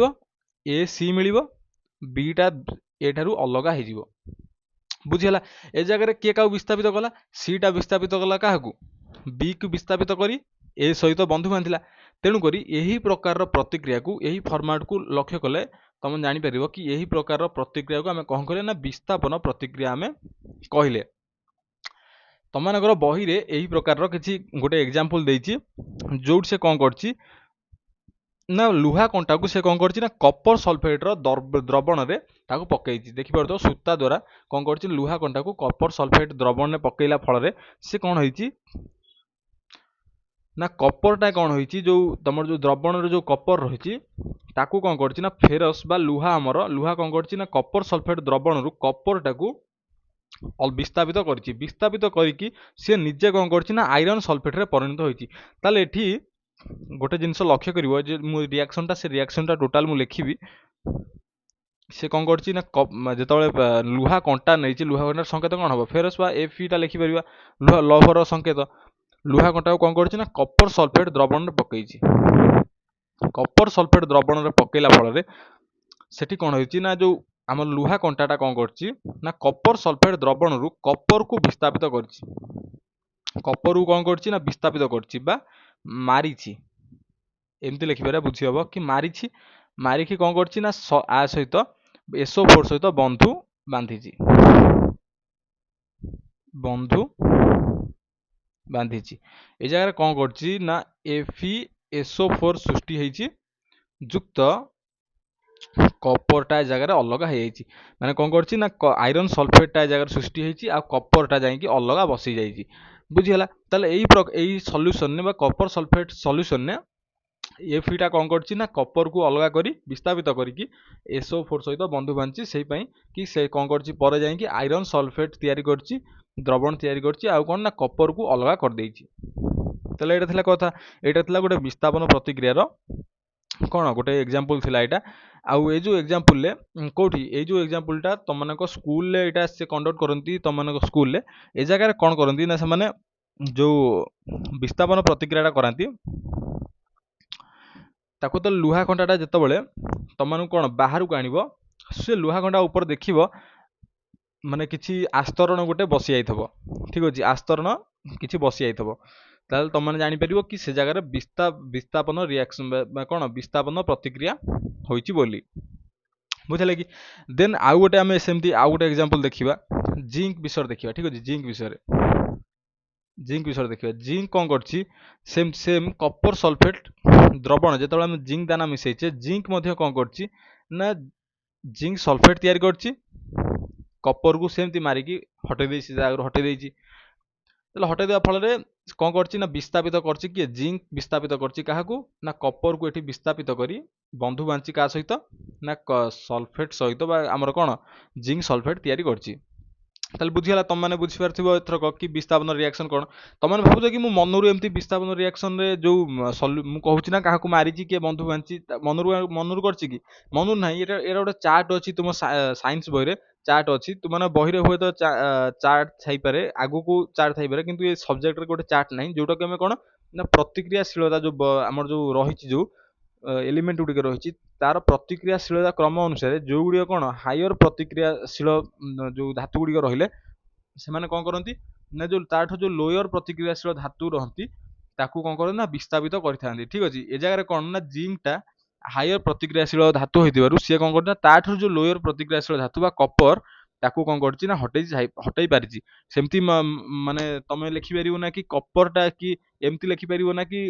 ए सी मिल बीटा ए ठारू अलग हो बुझीगला ए जगह किए क्या विस्थापित कला सीटा विस्थापित कला क्या बी को विस्थापित करी ए सहित बंधु बांधिला तेणुक यही प्रकार प्रतिक्रिया को यही फर्माट को लक्ष्य कले तुम जापर कि यही प्रकार प्रतिक्रिया को आम कौन कह ना विस्थापन प्रतिक्रिया आम कहले तुम मानकर बही रे यही प्रकार किसी गोटे एग्जांपल देछि जो से कौन कर ना लुहा कंटा को से कौन कर कपर सल्फेट द्रवण में पकई देखिए सूता द्वारा कौन कर लुहा कंटा को कपर सल्फेट द्रवण में पकईला फल से कौन हो ना कपरटा कौन हो जो तुम जो द्रवण जो कपर रही कौन कर फेरस बा लुहा आमर लुहा कौन कर कपर सल्फेट द्रवण रु कपरटा को विस्थापित विस्थापित करके सी निजे कौन कर आयरन सल्फेट रे परिणत होती गोटे जिनस लक्ष्य कर रिएक्शनटा से रिएक्शनटा टोटाल मु लिखी से कौन कर जो लुहा कंटा नहीं लुहा कंटार संकेत कौन हम फेरस बा एफईटा लिखिपर लुहा लौहर संकेत लुहा कंटा को कौन कर कपर सल्फेट द्रवण में पकई कपर सल्फेट द्रवण में पकईला फल से कौन हो जो आम लुहा कंटाटा कौन कर कपर सल्फेट द्रवण रु कपर को विस्थापित कर कपर को कौन कर विस्थापित कर मारी एमती लिखिपारे बुझी हम कि मारी मारिकी कौन कर आ सहित SO4 सहित बंधु बांधी बंधु बांधी ए जगह कौन कर FeSO4 सृष्टि होती जुक्त कपरटा जगह अलग हो माने कौन कर आयरन सल्फेटटा जगह सृष्टि होती आ कपरटा जा अलग बसी जाइए बुझीगला ताले यही सल्यूशन ने कपर सल्फेट सल्यूशन ने एफईटा कौन कर कपर को अलग करी विस्थापित करके SO4 सहित बंधु बांधी से कि से कौन कर जाकि आयरन सल्फेट तैयारी कर द्रवण तैयारी कर कौन ना कपर को अलग कर देछि ताले एटा थिला कथा एटा थिला गोटे विस्थापन प्रतिक्रिया कौन गोटे एग्जांपल थिला एटा आउ ए जो एग्जांपल ले कोठी ए जो एग्जांपलटा तुम मानक स्कूल ले एटा से कंडक्ट करंती तुम मानक स्कूल ले ए जगह कौन करंती ना से माने जो विस्थापन प्रतिक्रियाटा करांती ताको तो लुहा कंटाटा जितेबाला तुम मानक कौन बाहर को आनिब से लुहा कंटा ऊपर देखिब माने किछि आस्तरण गोटे बसी जाइथबो ठीक अछि आस्तरण किछि बसी जाइथबो ताल तुम माने जानि परिबो कि से जगह विस्थापन रिएक्शन कौन विस्थापन प्रतिक्रिया होइछि बोली बुझले कि देन आउ गोटे आम सेमती आउ गोटे एग्जांपल देखिबा जिंक विषय देखिबा ठीक अछि जिंक विषय देखिबा जिंक कौन करछि सेम सेम कपर सल्फेट द्रवण जेतबेला हम जिंक दाना मिसैछे जिंक मध्य कौन करछि ना जिंक सल्फेट तैयारी करछि कपर को सेमती मारिकी हटे देछि जागर हटे देछि ताले हटे देवा फल रे कौन करछि ना विस्थापित करछि कि जिंक विस्थापित करछि काहाकू ना कपर को एठी विस्थापित करी बंधु बांची का सहित ना सल्फेट सहित बा हमर कोन जिंक सल्फेट तैयारी करछि ताले बुझिगला तुम माने बुझि पारथिबो एथरक कि विस्थापन रिएक्शन कोन तुम माने भाबुछ कि मु मनरु एमती विस्थापन रिएक्शन रे जो मु कहूछि ना काहाकू मारिछि के बंधु बांची मनरु करछि कि मनरु नाही एटा एरा गोटे चार्ट अछि तुम साइंस बही रे चार्ट अछि तुम माने बही रे हुए तो चार्ट थाई पारे आगु को चार्ट थाई पारे किंतु ए सब्जेक्ट रे गोटे चार्ट नाही जोटा कि हम कोन ना प्रतिक्रियाशीलता जो हमर जो रहिछि जो एलिमेंट गुड़िक रही तार प्रतिक्रियाशीलता क्रम अनुसार जो गुड़िक कौन हायर प्रतिक्रियाशील जो धातु गुड़िक रहिले से कौन करती ना जो ताठ जो लोअर प्रतिक्रियाशील धातु रहती ताकू कौन करते ना विस्थापित करते ठीक अच्छे ए जगह कौन ना जिंकटा ହାୟର ପ୍ରତିକ୍ରିୟାଶୀଳ ଧାତୁ ହେଇଥିବାରୁ ସିଏ କଣ କରୁଛି ନା ତାଠାରୁ ଯୋଉ ଲୋୟର ପ୍ରତିକ୍ରିୟାଶୀଳ ଧାତୁ ବା କପର ତାକୁ କଣ କରିଛି ନା ହଟେଇ ପାରିଛି। ସେମିତି ମାନେ ତମେ ଲେଖିପାରିବ ନା କି କପରଟା କି ଏମିତି ଲେଖିପାରିବ ନା କି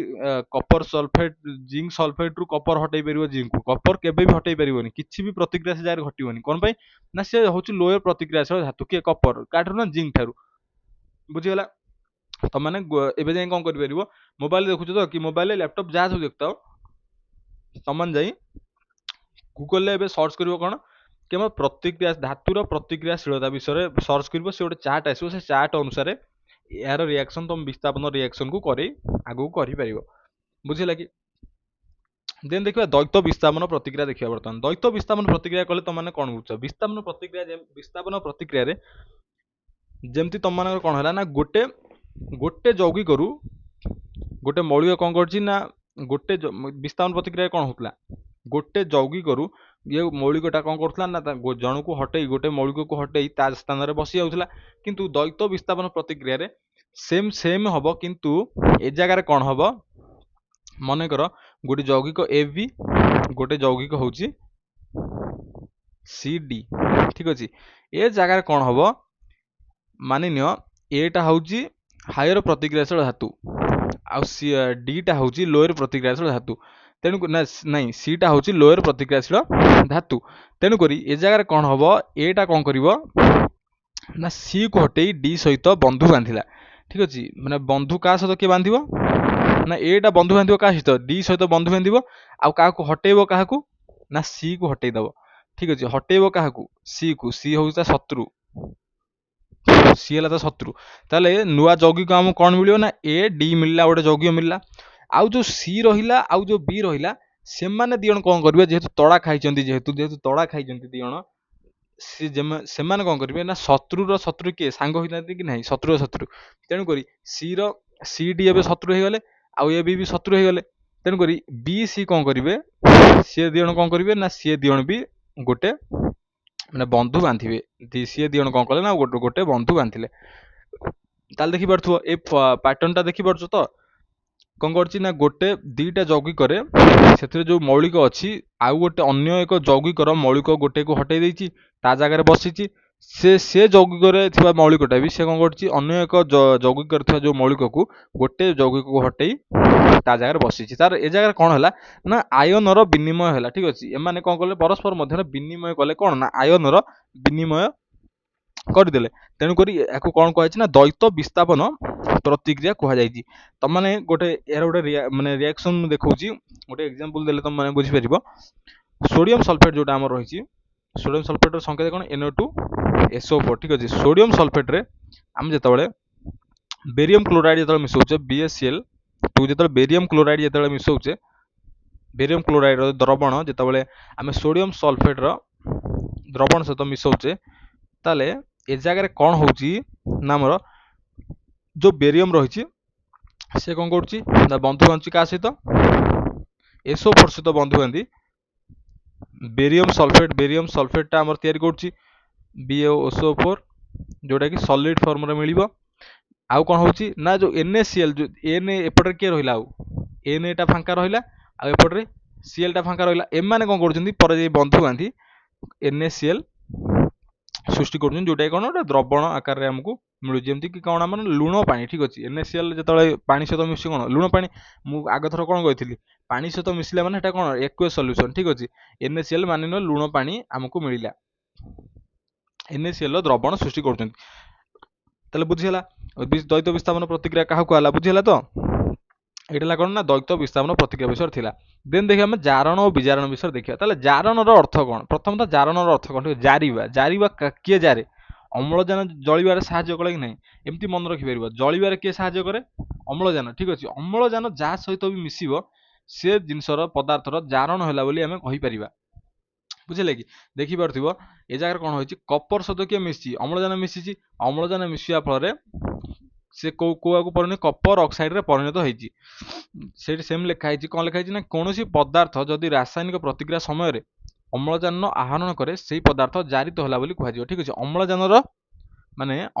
କପର ସଲଫେଟ ଜିଙ୍କ ସଲଫେଟ ରୁ କପର ହଟେଇ ପାରିବ ଜିଙ୍କକୁ। କପର କେବେ ବି ହଟେଇ ପାରିବନି, କିଛି ବି ପ୍ରତିକ୍ରିୟା ସେ ଜାଗାରେ ଘଟିବନି। କଣ ପାଇଁ ନା ସେ ହଉଛି ଲୋୟର ପ୍ରତିକ୍ରିୟାଶୀଳ ଧାତୁ, କିଏ କପର କାଠାରୁ ନା ଜିଙ୍କ ଠାରୁ। ବୁଝିଗଲା? ତମାନେ ଏବେ ଯାଇ କଣ କରିପାରିବ, ମୋବାଇଲ ଦେଖୁଛ ତ କି ମୋବାଇଲ ଲ୍ୟାପଟପ୍ ଯାହା ସବୁ ଦେଖୁଥାଅ, ତମାନେ ଯାଇ ଗୁଗଲରେ ଏବେ ସର୍ଚ୍ଚ କରିବ କଣ କି ଆମର ପ୍ରତିକ୍ରିୟା ଧାତୁର ପ୍ରତିକ୍ରିୟାଶୀଳତା ବିଷୟରେ ସର୍ଚ୍ଚ କରିବ। ସେ ଗୋଟେ ଚାର୍ଟ ଆସିବ, ସେ ଚାର୍ଟ ଅନୁସାରେ ଏହାର ରିଆକ୍ସନ ତମ ବିସ୍ଥାପନ ରିଆକ୍ସନ କୁ ଆଗକୁ କରିପାରିବ। ବୁଝିଲା କି? ଦେନ୍ ଦେଖିବା ଦ୍ୱୈତ ବିସ୍ଥାପନ ପ୍ରତିକ୍ରିୟା ଦେଖିବା। ବର୍ତ୍ତମାନ ଦ୍ୱୈତ ବିସ୍ଥାପନ ପ୍ରତିକ୍ରିୟା କଲେ ତମାନେ କଣ ବୁଝୁଛ? ବିସ୍ଥାପନ ପ୍ରତିକ୍ରିୟାରେ ଯେମିତି ତମମାନଙ୍କର କଣ ହେଲା ନା ଗୋଟେ ଯୌଗିକରୁ ଗୋଟେ ମୌଳିକ କଣ କରୁଛି ନା ଗୋଟେ ବିସ୍ଥାପନ ପ୍ରତିକ୍ରିୟାରେ କଣ ହଉଥିଲା, ଗୋଟେ ଯୌଗିକରୁ ଇଏ ମୌଳିକଟା କଣ କରୁଥିଲା ନା ଜଣକୁ ହଟେଇ ଗୋଟେ ମୌଳିକକୁ ହଟେଇ ତା ସ୍ଥାନରେ ବସି ଯାଉଥିଲା। କିନ୍ତୁ ଦ୍ୱୈତ ବିସ୍ଥାପନ ପ୍ରତିକ୍ରିୟାରେ ସେମ୍ ହବ, କିନ୍ତୁ ଏ ଜାଗାରେ କଣ ହବ, ମନେକର ଗୋଟେ ଯୌଗିକ ଏ ବି, ଗୋଟେ ଯୌଗିକ ହଉଛି ସି ଡି। ଠିକ ଅଛି, ଏ ଜାଗାରେ କଣ ହବ, ମାନିନିଅ ଏଟା ହଉଛି ହାୟର ପ୍ରତିକ୍ରିୟାଶୀଳ ଧାତୁ ଆଉ ଡିଟା ହଉଛି ଲୋୟର ପ୍ରତିକ୍ରିୟାଶୀଳ ଧାତୁ। ତେଣୁ ନାଇଁ ସିଟା ହଉଛି ଲୋୟର ପ୍ରତିକ୍ରିୟାଶୀଳ ଧାତୁ। ତେଣୁକରି ଏ ଜାଗାରେ କଣ ହବ, ଏଟା କଣ କରିବ ନା ସି କୁ ହଟେଇ ଡି ସହିତ ବନ୍ଧୁ ବାନ୍ଧିଲା। ଠିକ ଅଛି, ମାନେ ବନ୍ଧୁ କାହା ସହିତ କିଏ ବାନ୍ଧିବ ନା ଏଟା ବନ୍ଧୁ ବାନ୍ଧିବ କାହା ସହିତ, ଡି ସହିତ ବନ୍ଧୁ ବାନ୍ଧିବ। ଆଉ କାହାକୁ ହଟେଇବ, କାହାକୁ ନା ସି କୁ ହଟେଇ ଦବ। ଠିକ ଅଛି, ହଟେଇବ କାହାକୁ, ସି କୁ। ସି ହଉଛି ତା ଶତ୍ରୁ, ସି ହେଲା ତା ଶତ୍ରୁ। ତାହେଲେ ନୂଆ ଯୌଗିକ ଆମକୁ କଣ ମିଳିବ ନା ଏ ଡି ମିଳିଲା, ଗୋଟେ ଯୌଗିକ ମିଳିଲା। ଆଉ ଯୋଉ ସି ରହିଲା ଆଉ ଯୋଉ ବି ରହିଲା, ସେମାନେ ଦି ଜଣ କଣ କରିବେ, ଯେହେତୁ ତଳା ଖାଇଛନ୍ତି, ଯେହେତୁ ତଳା ଖାଇଛନ୍ତି ଦି ଜଣ, ସେମାନେ କଣ କରିବେ ନା ଶତ୍ରୁର ଶତ୍ରୁ କିଏ, ସାଙ୍ଗ ହେଇଥାନ୍ତି କି ନାହିଁ, ଶତ୍ରୁର ଶତ୍ରୁ। ତେଣୁକରି ସି ଡି ଏବେ ଶତ୍ରୁ ହେଇଗଲେ, ଆଉ ଏ ବି ଶତ୍ରୁ ହେଇଗଲେ। ତେଣୁକରି ବି ସି କଣ କରିବେ, ସିଏ ଦି ଜଣ କଣ କରିବେ ନା ସିଏ ଦି ଜଣ ବି ଗୋଟେ ମାନେ ବନ୍ଧୁ ବାନ୍ଧିବେ। ସିଏ ଦି ଜଣ କଣ କଲେ ନା ଗୋଟେ ବନ୍ଧୁ ବାନ୍ଧିଲେ। ତାହେଲେ ଦେଖିପାରୁଥିବ ଏ ପ୍ୟାଟର୍ନ ଟା ଦେଖିପାରୁଛ ତ, କଣ କରୁଛି ନା ଦିଟା ଯୌଗିକରେ ସେଥିରେ ଯୋଉ ମୌଳିକ ଅଛି, ଆଉ ଗୋଟେ ଅନ୍ୟ ଏକ ଯୌଗିକର ମୌଳିକ ଗୋଟେକୁ ହଟେଇ ଦେଇଛି, ତା ଜାଗାରେ ବସିଛି। ସେ ଯୌଗିକରେ ଥିବା ମୌଳିକଟା ବି ସେ କଣ କରୁଛି, ଅନ୍ୟ ଏକ ଯୌଗିକରେ ଥିବା ଯୋଉ ମୌଳିକକୁ ଗୋଟେ ଯୌଗିକକୁ ହଟେଇ ତା ଜାଗାରେ ବସିଛି। ତାର ଏ ଜାଗାରେ କଣ ହେଲା ନା ଆୟନର ବିନିମୟ ହେଲା। ଠିକ ଅଛି, ଏମାନେ କଣ କଲେ, ପରସ୍ପର ମଧ୍ୟରେ ବିନିମୟ କଲେ, କଣ ନା ଆୟନର ବିନିମୟ କରିଦେଲେ। ତେଣୁକରି ଏହାକୁ କଣ କୁହାଯାଇଛି ନା ଦ୍ୱୈତ ବିସ୍ଥାପନ ପ୍ରତିକ୍ରିୟା କୁହାଯାଇଛି। ତମାନେ ଏହାର ଗୋଟେ ମାନେ ରିଆକ୍ସନ ଦେଖଉଛି, ଗୋଟେ ଏକ୍ସାମ୍ପଲ ଦେଲେ ତମେ ମାନେ ବୁଝିପାରିବ। ସୋଡିୟମ ସଲଫେଟ ଯୋଉଟା ଆମର ରହିଛି, ସୋଡିୟମ ସଲଫେଟର ସଂକେତ କଣ, NO2SO4। ଠିକ ଅଛି, ସୋଡିୟମ ସଲଫେଟରେ ଆମେ ଯେତେବେଳେ ବେରିୟମ କ୍ଲୋରାଇଡ ଯେତେବେଳେ ମିଶଉଛେ, BaCl2 ଯେତେବେଳେ ବେରିୟମ କ୍ଲୋରାଇଡ ଯେତେବେଳେ ମିଶଉଛେ, ବେରିୟମ କ୍ଲୋରାଇଡର ଦ୍ରବଣ ଯେତେବେଳେ ଆମେ ସୋଡିୟମ ସଲଫେଟର ଦ୍ରବଣ ସହିତ ମିଶଉଛେ, ତାହେଲେ ଏ ଜାଗାରେ କଣ ହଉଛି ନା ଆମର ଯୋଉ ବେରିୟମ ରହିଛି ସେ କଣ କରୁଛି ନା ବନ୍ଧୁ ବାନ୍ଧୁଛି କାହା ସହିତ, SO4 ସହିତ ବନ୍ଧୁ ବାନ୍ଧି ବେରିୟମ ସଲଫେଟ ଟା ଆମର ତିଆରି କରୁଛି BaSO4, ଯୋଉଟା କି ସଲିଡ ଫର୍ମରେ ମିଳିବ। ଆଉ କଣ ହଉଛି ନା ଯୋଉ NaCl, ଯୋଉ Na ଏପଟରେ କିଏ ରହିଲା, ଆଉ Na ଟା ଫାଙ୍କା ରହିଲା, ଆଉ ଏପଟରେ Cl ଟା ଫାଙ୍କା ରହିଲା। ଏମାନେ କଣ କରୁଛନ୍ତି, ପରେ ଯାଇ ବନ୍ଧୁ ବାନ୍ଧି NaCl ସୃଷ୍ଟି କରୁଛନ୍ତି, ଯୋଉଟା କଣ ଗୋଟେ ଦ୍ରବଣ ଆକାରରେ ଆମକୁ ମିଳୁଛି, ଯେମିତି କି କଣ ଆମର ଲୁଣ ପାଣି। ଠିକ ଅଛି, NaCl ଯେତେବେଳେ ପାଣି ସହିତ ମିଶି କଣ ଲୁଣ ପାଣି, ମୁଁ ଆଗ ଥର କଣ କହିଥିଲି, ପାଣି ସହିତ ମିଶିଲା ମାନେ ଏଟା କଣ ଏକ୍ୱେସ୍ ସଲ୍ୟୁସନ। ଠିକ ଅଛି, NaCl ମାନେ ଲୁଣ ପାଣି ଆମକୁ ମିଳିଲା, NaCl ର ଦ୍ରବଣ ସୃଷ୍ଟି କରୁଛନ୍ତି। ତାହେଲେ ବୁଝିହେଲା ଦ୍ୱୈତ ବିସ୍ଥାପନ ପ୍ରତିକ୍ରିୟା କାହାକୁ ହେଲା, ବୁଝିହେଲା ତ। ଏଇଟା ହେଲା କଣ ନା ଦ୍ୱୈତ ବିସ୍ଥାପନ ପ୍ରତିକ୍ରିୟା ବିଷୟରେ ଥିଲା। ଦେନ୍ ଦେଖିବା ଆମେ ଜାରଣ ଓ ବିଜାରଣ ବିଷୟରେ ଦେଖିବା। ତାହେଲେ ଜାରଣର ଅର୍ଥ କଣ, ପ୍ରଥମତଃ ଜାରଣର ଅର୍ଥ କଣ, ଜାରିବା କିଏ ଜାରେ, ଅମ୍ଳଜାନ ଜଳିବାରେ ସାହାଯ୍ୟ କରେ କି ନାହିଁ, ଏମିତି ମନେ ରଖିପାରିବ। ଜଳିବାରେ କିଏ ସାହାଯ୍ୟ କରେ, ଅମ୍ଳଜାନ। ଠିକ ଅଛି, ଅମ୍ଳଜାନ ଯାହା ସହିତ ବି ମିଶିବ ସେ ଜିନିଷର ପଦାର୍ଥର ଜାରଣ ହେଲା ବୋଲି ଆମେ କହିପାରିବା। ବୁଝିଲେ କି, ଦେଖିପାରୁଥିବ ଏ ଜାଗାରେ କଣ ହେଇଛି, କପର ସହିତ କିଏ ମିଶିଛି, ଅମ୍ଳଜାନ ମିଶିଛି। ଅମ୍ଳଜାନ ମିଶିବା ଫଳରେ ସେ କୋଉକୁ ପରିଣତ, କପର ଅକ୍ସାଇଡରେ ପରିଣତ ହେଇଛି। ସେଇଠି ସେମ୍ ଲେଖା ହେଇଛି, କଣ ଲେଖା ହେଇଛି ନା କୌଣସି ପଦାର୍ଥ ଯଦି ରାସାୟନିକ ପ୍ରତିକ୍ରିୟା ସମୟରେ ଅମ୍ଳଜାନ ଆହରଣ କରେ, ସେଇ ପଦାର୍ଥ ଜାରିତ ହେଲା ବୋଲି କୁହାଯିବ। ଠିକ ଅଛି, ଅମ୍ଳଜାନର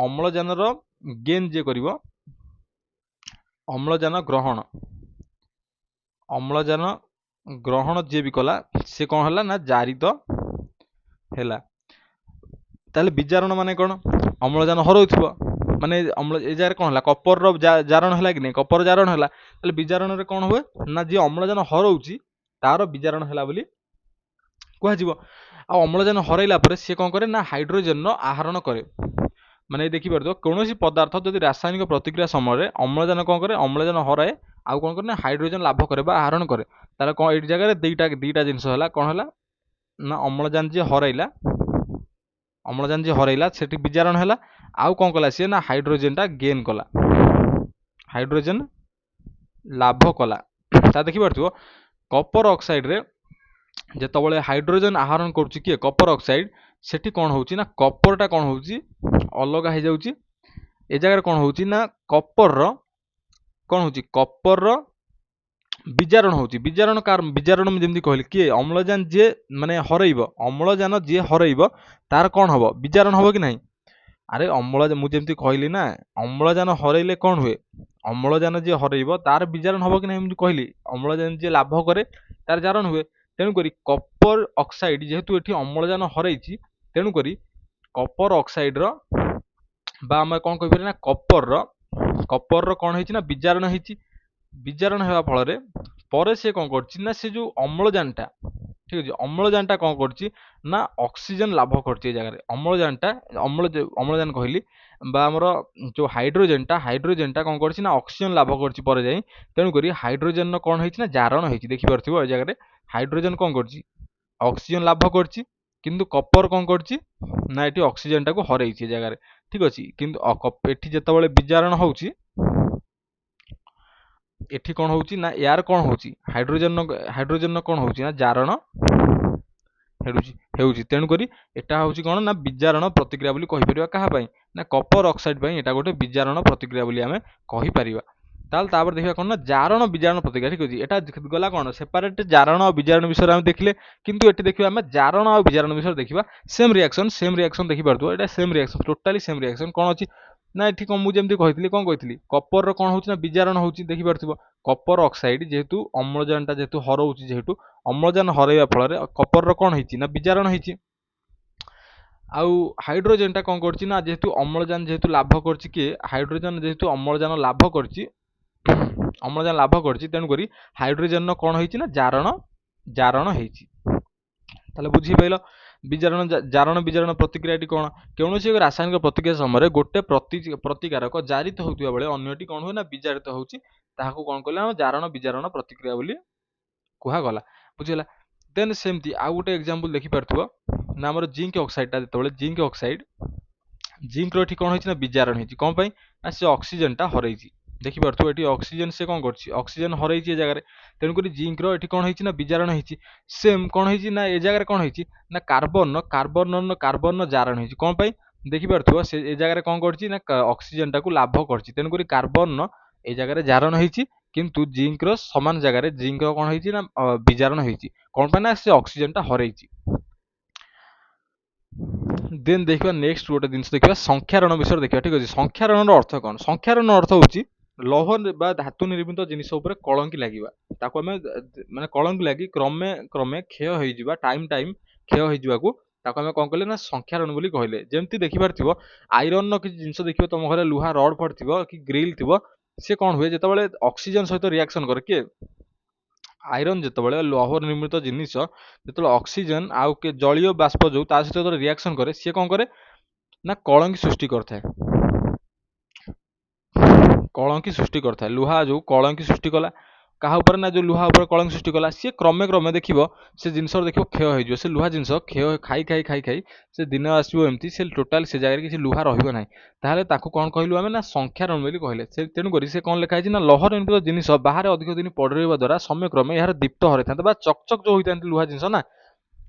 ଗେନ୍ ଯିଏ କରିବ, ଅମ୍ଳଜାନ ଗ୍ରହଣ ଯିଏ ବି କଲା ସେ କ'ଣ ହେଲା ନା ଜାରିତ ହେଲା। ତାହେଲେ ବିଜାରଣ ମାନେ କ'ଣ? ଅମ୍ଳଜାନ ହରଉଥିବ, ମାନେ ଏ ଜାଗାରେ କ'ଣ ହେଲା, କପରର ଜାରଣ ହେଲା କି ନାହିଁ, କପର ଜାରଣ ହେଲା। ତାହେଲେ ବିଜାରଣରେ କ'ଣ ହୁଏ ନା ଯିଏ ଅମ୍ଳଜାନ ହରଉଛି ତାର ବିଜାରଣ ହେଲା ବୋଲି କୁହାଯିବ। ଆଉ ଅମ୍ଳଜାନ ହରାଇଲା ପରେ ସିଏ କ'ଣ କରେ ନା ହାଇଡ୍ରୋଜେନର ଆହରଣ କରେ। ମାନେ ଦେଖିପାରୁଥିବ କୌଣସି ପଦାର୍ଥ ଯଦି ରାସାୟନିକ ପ୍ରତିକ୍ରିୟା ସମୟରେ ଅମ୍ଳଜାନ କ'ଣ କରେ, ଅମ୍ଳଜାନ ହରାଏ, ଆଉ କ'ଣ କରେ ନା ହାଇଡ୍ରୋଜେନ ଲାଭ କରେ ବା ଆହରଣ କରେ। ତାହେଲେ କ'ଣ ଏଇ ଜାଗାରେ ଦିଟା ଜିନିଷ ହେଲା। କ'ଣ ହେଲା ନା ଅମ୍ଳଜାନ ଯିଏ ହରାଇଲା ସେଠି ବିଜାରଣ ହେଲା। ଆଉ କ'ଣ କଲା ସିଏ ନା ହାଇଡ୍ରୋଜେନଟା ଗେନ୍ କଲା, ହାଇଡ୍ରୋଜେନ ଲାଭ କଲା। ତା ଦେଖିପାରୁଥିବ କପର ଅକ୍ସାଇଡରେ ଯେତେବେଳେ ହାଇଡ୍ରୋଜେନ ଆହରଣ କରୁଛି କିଏ, କପର ଅକ୍ସାଇଡ, ସେଠି କ'ଣ ହେଉଛି ନା କପରଟା କ'ଣ ହେଉଛି ଅଲଗା ହେଇଯାଉଛି। ଏ ଜାଗାରେ କ'ଣ ହେଉଛି ନା କପରର ବିଜାରଣ ହେଉଛି। ବିଜାରଣ ମୁଁ ଯେମିତି କହିଲି କିଏ, ଅମ୍ଳଜାନ ଯିଏ ମାନେ ହରେଇବ, ଅମ୍ଳଜାନ ଯିଏ ହରେଇବ ତାର କ'ଣ ହବ, ବିଜାରଣ ହବ କି ନାହିଁ? ଆରେ ମୁଁ ଯେମିତି କହିଲି ନା ଅମ୍ଳଜାନ ହରେଇଲେ କ'ଣ ହୁଏ, ଅମ୍ଳଜାନ ଯିଏ ହରେଇବ ତାର ବିଜାରଣ ହବ କି ନାହିଁ। ମୁଁ କହିଲି ଅମ୍ଳଜାନ ଯିଏ ଲାଭ କରେ ତାର ଜାରଣ ହୁଏ। ତେଣୁକରି କପର ଅକ୍ସାଇଡ ଯେହେତୁ ଏଠି ଅମ୍ଳଜାନ ହରେଇଛି, ତେଣୁକରି କପର ଅକ୍ସାଇଡର ବା ଆମେ କ'ଣ କହିପାରିବା ନା କପରର କ'ଣ ହେଇଛି ନା ବିଜାରଣ ହେଇଛି। ବିଜାରଣ ହେବା ଫଳରେ ପରେ ସେ କ'ଣ କରୁଛି ନା ସେ ଯେଉଁ ଅମ୍ଳଜାନଟା, ଠିକ ଅଛି, ଅମ୍ଳଜାନଟା କ'ଣ କରୁଛି ନା ଅକ୍ସିଜେନ ଲାଭ କରୁଛି। ଏ ଜାଗାରେ ଅମ୍ଳଜାନ କହିଲି ବା ଆମର ଯେଉଁ ହାଇଡ୍ରୋଜେନଟା କ'ଣ କରୁଛି ନା ଅକ୍ସିଜେନ ଲାଭ କରୁଛି ପରେ ଯାଇ। ତେଣୁକରି ହାଇଡ୍ରୋଜେନର କ'ଣ ହେଇଛି ନା ଜାରଣ ହେଇଛି। ଦେଖିପାରୁଥିବ ଏ ଜାଗାରେ ହାଇଡ୍ରୋଜେନ କ'ଣ କରୁଛି, ଅକ୍ସିଜେନ ଲାଭ କରୁଛି, କିନ୍ତୁ କପର କ'ଣ କରୁଛି ନା ଏଠି ଅକ୍ସିଜେନଟାକୁ ହରେଇଛି ଏ ଜାଗାରେ, ଠିକ ଅଛି। କିନ୍ତୁ ଏଠି ଯେତେବେଳେ ବିଜାରଣ ହେଉଛି, ଏଠି କ'ଣ ହେଉଛି ନା ୟାର କ'ଣ ହେଉଛି, ହାଇଡ୍ରୋଜେନର କ'ଣ ହେଉଛି ନା ଜାରଣ ହେଉଛି। ତେଣୁକରି ଏଟା ହେଉଛି କ'ଣ ନା ବିଜାରଣ ପ୍ରତିକ୍ରିୟା ବୋଲି କହିପାରିବା। କାହା ପାଇଁ ନା କପର ଅକ୍ସାଇଡ ପାଇଁ ଏଟା ଗୋଟେ ବିଜାରଣ ପ୍ରତିକ୍ରିୟା ବୋଲି ଆମେ କହିପାରିବା। ତାହେଲେ ତାପରେ ଦେଖିବା କ'ଣ ନା ଜାରଣ ବିଜାରଣ ପ୍ରତିକ୍ରିୟା, ଠିକ ଅଛି। ଏଟା ଗଲା କ'ଣ ସେପାରେଟ ଜାରଣ ଆଉ ବିଜାରଣ ବିଷୟରେ ଆମେ ଦେଖିଲେ, କିନ୍ତୁ ଏଠି ଦେଖିବା ଆମେ ଜାରଣ ଆଉ ବିଜାରଣ ବିଷୟରେ ଦେଖିବା। ସେମ୍ ରିଆକ୍ସନ ଦେଖିପାରୁଥିବ, ଏଟା same reaction, totally same reaction. କ'ଣ ଅଛି ନା ଏଠି କ'ଣ ମୁଁ ଯେମିତି କହିଥିଲି, କପରର କ'ଣ ହେଉଛି ନା ବିଜାରଣ ହେଉଛି। ଦେଖିପାରୁଥିବ କପର ଅକ୍ସାଇଡ ଯେହେତୁ ଅମ୍ଳଜାନଟା ଯେହେତୁ ହରଉଛି, ଯେହେତୁ ଅମ୍ଳଜାନ ହରାଇବା ଫଳରେ କପରର କ'ଣ ହେଇଛି ନା ବିଜାରଣ ହେଇଛି। ଆଉ ହାଇଡ୍ରୋଜେନଟା କ'ଣ କରୁଛି ନା ଯେହେତୁ ଅମ୍ଳଜାନ ଲାଭ କରୁଛି କିଏ, ହାଇଡ୍ରୋଜେନ ଯେହେତୁ ଅମ୍ଳଜାନ ଲାଭ କରିଛି, ତେଣୁକରି ହାଇଡ୍ରୋଜେନର କ'ଣ ହେଇଛି ନା ଜାରଣ ହେଇଛି। ତାହେଲେ ବୁଝିପାରିଲ ଜାରଣ ବିଜାରଣ ପ୍ରତିକ୍ରିୟାଟି କ'ଣ? କୌଣସି ଏକ ରାସାୟନିକ ପ୍ରତିକ୍ରିୟା ସମୟରେ ଗୋଟେ ପ୍ରତିକାରକ ଜାରିତ ହେଉଥିବା ବେଳେ ଅନ୍ୟଟି କ'ଣ ହୁଏ ନା ବିଜାରିତ ହେଉଛି। ତାହାକୁ କ'ଣ କହିଲେ ଆମେ ଜାରଣ ବିଜାରଣ ପ୍ରତିକ୍ରିୟା ବୋଲି କୁହାଗଲା। ବୁଝିଗଲା। ଦେନ୍ ସେମିତି ଆଉ ଗୋଟେ ଏକ୍ଜାମ୍ପଲ ଦେଖିପାରୁଥିବ ନା ଆମର ଜିଙ୍କ ଅକ୍ସାଇଡଟା, ଯେତେବେଳେ ଜିଙ୍କର ଏଠି କ'ଣ ହେଇଛି ନା ବିଜାରଣ ହେଇଛି। କ'ଣ ପାଇଁ ନା ସେ ଅକ୍ସିଜେନଟା ହରେଇଛି। ଦେଖିପାରୁଥିବ ଏଠି ଅକ୍ସିଜେନ ସେ କ'ଣ କରୁଛି, ଅକ୍ସିଜେନ ହରେଇଛି ଏ ଜାଗାରେ। ତେଣୁକରି ଜିଙ୍କର ଏଠି କ'ଣ ହେଇଛି ନା ବିଜାରଣ ହେଇଛି। ସେମ୍ କ'ଣ ହେଇଛି ନା ଏ ଜାଗାରେ କ'ଣ ହେଇଛି ନା କାର୍ବନର ଜାରଣ ହେଇଛି। କ'ଣ ପାଇଁ ଦେଖିପାରୁଥିବ ସେ ଏ ଜାଗାରେ କ'ଣ କରିଛି ନା ଅକ୍ସିଜେନଟାକୁ ଲାଭ କରିଛି। ତେଣୁକରି କାର୍ବନର ଏ ଜାଗାରେ ଜାରଣ ହେଇଛି, କିନ୍ତୁ ଜିଙ୍କର ସମାନ ଜାଗାରେ ଜିଙ୍କର କ'ଣ ହେଇଛି ନା ବିଜାରଣ ହେଇଛି। କ'ଣ ପାଇଁ ନା ସେ ଅକ୍ସିଜେନଟା ହରେଇଛି। ଦେନ୍ ଦେଖିବା ନେକ୍ସଟ ଗୋଟେ ଜିନିଷ ଦେଖିବା ସଂଖ୍ୟାରଣ ବିଷୟରେ ଦେଖିବା, ଠିକ ଅଛି। ସଂଖ୍ୟାରଣର ଅର୍ଥ କ'ଣ? ସଂଖ୍ୟାରଣର ଅର୍ଥ ହେଉଛି ଲୌହ ବା ଧାତୁ ନିର୍ମିତ ଜିନିଷ ଉପରେ କଳଙ୍କି ଲାଗିବା। ତାକୁ ଆମେ ମାନେ କଳଙ୍କି ଲାଗି କ୍ରମେ କ୍ଷୟ ହେଇଯିବା, ଟାଇମ କ୍ଷୟ ହେଇଯିବାକୁ ତାକୁ ଆମେ କ'ଣ କହିଲେ ନା ସଂଖ୍ୟାରଣ ବୋଲି କହିଲେ। ଯେମିତି ଦେଖିପାରୁଥିବ ଆଇରନର କିଛି ଜିନିଷ ଦେଖିବ, ତମ ଘରେ ଲୁହା ରଡ୍ ଫଡ୍ ଥିବ କି ଗ୍ରିଲ୍ ଥିବ, ସେ କ'ଣ ହୁଏ ଯେତେବେଳେ ଅକ୍ସିଜେନ ସହିତ ରିଆକ୍ସନ କରେ, କିଏ ଆଇରନ୍ ଯେତେବେଳେ ଲୌହ ନିର୍ମିତ ଜିନିଷ ଯେତେବେଳେ ଅକ୍ସିଜେନ ଆଉ ଜଳୀୟ ବାଷ୍ପ ଯୋଉ ତା ସହିତ ଯେତେବେଳେ ରିଆକ୍ସନ କରେ, ସିଏ କ'ଣ କରେ ନା କଳଙ୍କି ସୃଷ୍ଟି କରିଥାଏ। ଲୁହା ଯୋଉ କଳଙ୍କି ସୃଷ୍ଟି କଲା କାହା ଉପରେ ନା ଯୋଉ ଲୁହା ଉପରେ କଳଙ୍କି ସୃଷ୍ଟି କଲା, ସିଏ କ୍ରମେ ଦେଖିବ ସେ ଜିନିଷର ଦେଖିବ କ୍ଷୟ ହେଇଯିବ। ସେ ଲୁହା ଜିନିଷ କ୍ଷୟ ଖାଇ ସେ ଦିନ ଆସିବ ଏମିତି ସେ ଟୋଟାଲ ସେ ଜାଗାରେ କିଛି ଲୁହା ରହିବ ନାହିଁ। ତାହେଲେ ତାକୁ କ'ଣ କହିଲୁ ଆମେ ନା ସଂଖ୍ୟାରଣ ବୋଲି କହିଲେ। ତେଣୁକରି ସେ କ'ଣ ଲେଖା ହେଇଛି ନା ଲୌହ ନିର୍ମିତ ଜିନିଷ ବାହାରେ ଅଧିକ ଦିନ ପଡ଼ି ରହିବା ଦ୍ୱାରା ସମୟକ୍ରମେ ଏହାର ଦୀପ୍ତ ହରାଇଥାନ୍ତି ବା ଚକଚକ ଯୋଉ ହୋଇଥାନ୍ତି ଲୁହା ଜିନିଷ ନା,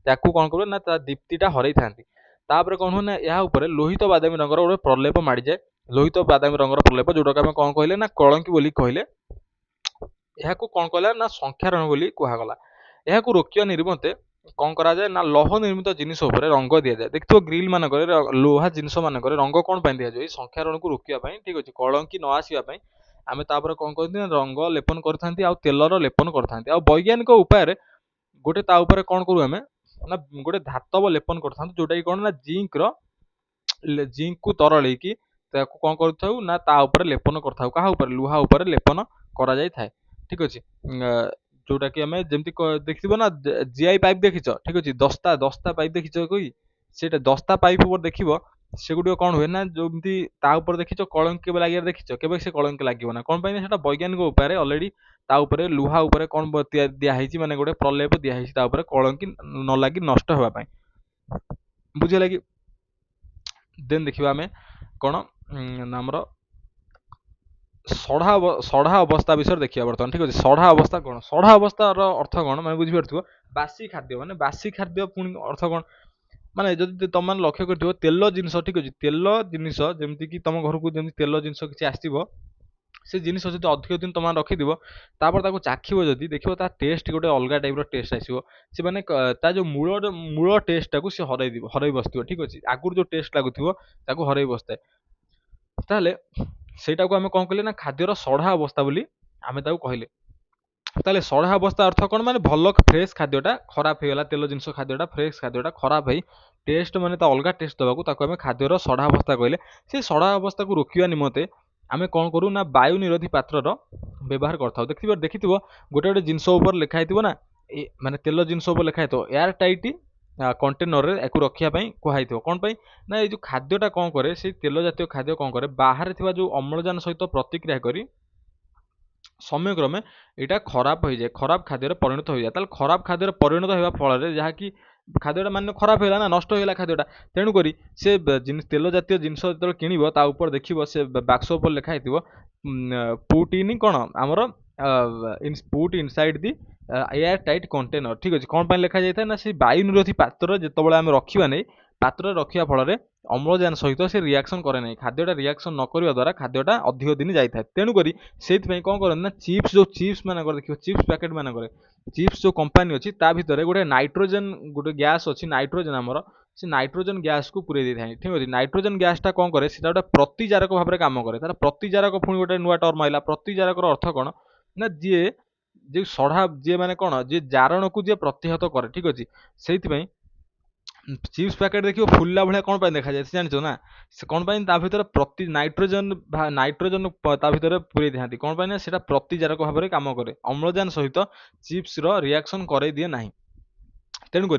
ତାକୁ କ'ଣ କରିବ ନା ତା ଦୀପ୍ତିଟା ହରାଇଥାନ୍ତି। ତାପରେ କ'ଣ ହୁଏ ନା ଏହା ଉପରେ ଲୋହିତ ବାଦାମୀ ରଙ୍ଗର ଗୋଟେ ପ୍ରଲେପ ମାଡ଼ିଯାଏ। ଲୋହିତ ବାଦାମୀ ରଙ୍ଗର ପ୍ରଲେପ, ଯୋଉଟାକୁ ଆମେ କ'ଣ କହିଲେ ନା କଳଙ୍କି ବୋଲି କହିଲେ। ଏହାକୁ କ'ଣ କହିଲା ନା ସଂଖ୍ୟାରଣ ବୋଲି କୁହାଗଲା। ଏହାକୁ ରୋକିବା ନିମନ୍ତେ କ'ଣ କରାଯାଏ ନା ଲୌହ ନିର୍ମିତ ଜିନିଷ ଉପରେ ରଙ୍ଗ ଦିଆଯାଏ। ଦେଖିଥିବ ଗ୍ରିଲ ମାନଙ୍କରେ ଲୁହା ଜିନିଷ ମାନଙ୍କରେ ରଙ୍ଗ କ'ଣ ପାଇଁ ଦିଆଯାଏ? ସଂଖ୍ୟାରଣକୁ ରୋକିବା ପାଇଁ, ଠିକ ଅଛି, କଳଙ୍କି ନ ଆସିବା ପାଇଁ। ଆମେ ତାପରେ କ'ଣ କରନ୍ତି ନା ରଙ୍ଗ ଲେପନ କରିଥାନ୍ତି ଆଉ ତେଲର ଲେପନ କରିଥାନ୍ତି। ଆଉ ବୈଜ୍ଞାନିକ ଉପାୟରେ गोटे ता ऊपर कौन करूँ आम ना गोटे धातव लेपन करता जोटा कि कौन ना जिंक को तरल कौन करूँ ना ता ऊपर लेपन करता क्या लुहा उपर लेपन करा जाय थाए ठीक अच्छे जोटा कि आम जमी देखिए ना जीआई पाइप देखीच ठीक अच्छे दस्ता दस्ता पाइप देखीच कोई से दस्ता पाइप ऊपर देख सेगुड़ कौन हुए ना जमी देखीच कलंक लगे देखीच के से कलंक लगे ना कौन पाई वैज्ञानिक उपाय अलरेडी ता ऊपर लुहा ऊपर कौन दिखाई माने गोटे प्रलेप दिखाई कलंकी न लगी नष्ट होगापाई बुझे लगी देन देखा आम कौन आमर सढ़ा अवस्था विषय देखिए बर्तमान ठीक अच्छे सढ़ा अवस्था कौन सढ़ा अवस्थार अर्थ कौन मैं बुझीपार बासी खाद्य माने बासी खाद्य पुणी अर्थ कौन माने जदि तुम मैंने लक्ष्य कर तेल जिनस ठीक अच्छे तेल जिनस जमीक तुम घर को जमी तेल जिनस किसी आसो से जिनिस जब अधिक दिन तुम रखिद तापर चाखिब जदि देखिए ता टेस्ट गोटे अलग टाइप टेस्ट आसो से मैंने जो मूल टेस्ट टाक सी हरई बसो ठीक अच्छे आगुरी जो टेस्ट लगुव हरई बसता ताले सेटा को आम कौन कहले ना खाद्यर सढ़ा अवस्था बोली आम कहले ताले सढ़ा अवस्था अर्थ कौन माने भल फ्रेश खाद्यटा खराब होगा तेल जिनस खाद्यटा फ्रेश खाद्यटा खराब है टेस्ट माने अलग टेस्ट देवाक आम खाद्यर सढ़ा अवस्था कहले से सढ़ा अवस्था को रोकवा निमंते आम कौन करूँ ना वायु निरोधी पात्र व्यवहार करता देखिए देखि गोटे गोटे जिनस लिखाई ना माने तेल जिनस लिखाई एयर टाइट कंटेनर रे याकू रखापी कहुई कौन पाई ना ये जो खाद्यटा कौन करे से तेल जातीय खाद्य कौन करे बाहर थिबा जो अम्लजान सहित प्रतिक्रिया करी समय क्रमे यहाँ खराब हो जाए खराब खाद्य परिणत हो जाए खराब खाद्य परिणत होगा फल जहाँकि खाद्यटा मान खराब होगा ना नष्ट होगा खाद्यटा तेणुक से तेल जातीय जिनस जो किणव ताऊपर देखिए से बाक्स उपर लिखाई पुट इन कौन आमर पुट इनसाइड दि एयर टाइट कंटेनर ठीक अच्छे कौन लिखा जाए ना से वायु निरोधी पात्र जिते आम रखा नहीं पात्र रखा फल अम्लजान सहित से रिएक्शन करे ना खाद्यटा रिएक्शन न करने द्वारा खाद्यटा अधिक दिन जाए तेणुक से कौन करते ना चिप्स जो चिप्स मान देखिए चिप्स पैकेट मान चिप्स जो कंपानी अच्छी भितर गोटे नाइट्रोजेन गोटे गैस अच्छी नाइट्रोजेन आमर से नाइट्रोजेन गैस को पूरे था ठीक अच्छे नाइट्रोजेन गैसटा कौन करे से गोटे प्रतिजारक भाव में कम करे तार प्रतिजारक पुणी गोटे नुआ टर्म आइला प्रतिजारक अर्थ कौन ना जी जो सढ़ा जी मैंने कौन जी जारण को जी प्रतिहत करे ठीक अच्छे से चिप्स पैकेट देखिए फुलला भाया कौन देखा जाए जान ना से कौन भर प्रति नाइट्रोजेन नाइट्रोजेन भर पूरे था कौन ना से प्रतिजारक भाव में कम करे अम्लजान सहित चिप्स रिएक्शन करे दिए ना तेणुक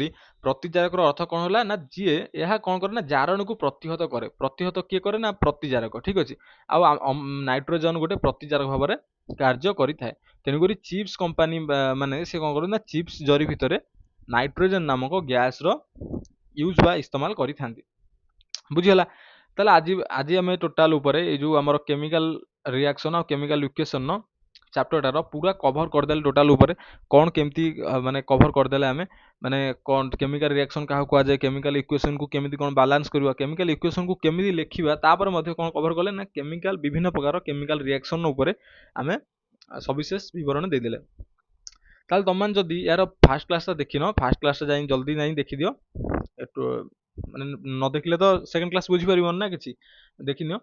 प्रतिजारक अर्थ कौन है ना जी यह कौन करे ना जारण को प्रतिहत किए करे ना प्रतिजारक ठीक अच्छे आ नाइट्रोजेन गोटे प्रतिजारक भाव में कार्य करें तेणुक चिप्स कंपानी माने से कौन करे ना चिप्स जरी भितर नाइट्रोजेन नामक गैस यूज बा इस्तेमाल करी थांती बुझीगला ताले आज आज आम टोटाल उपरे ये जो आमर केमिकल रिएक्शन और केमिकल इक्वेशन चैप्टरटार पूरा कभर करदेले टोटाल उपरे कौन केमती माने कभर करदेले आमे माने कौन केमिकल रिएक्शन क्या कह जाए केमिकल इक्वेशन को केमिति कौन बैलेंस करवा केमिकल इक्वेशन को केमिति लिखिबा तापर मध्ये कौन कभर कले ना केमिकल विभिन्न प्रकार केमिकल रिएक्शन उपरे आमे सविशेष विवरण देदेले ताल तुम मैंने जदि यार फास्ट क्लास देखिन फास्ट क्लास जाए जल्दी नहीं देखी दियो माने न देखले तो सेकंड क्लास बुझी परिबन ना किछि देखिनियो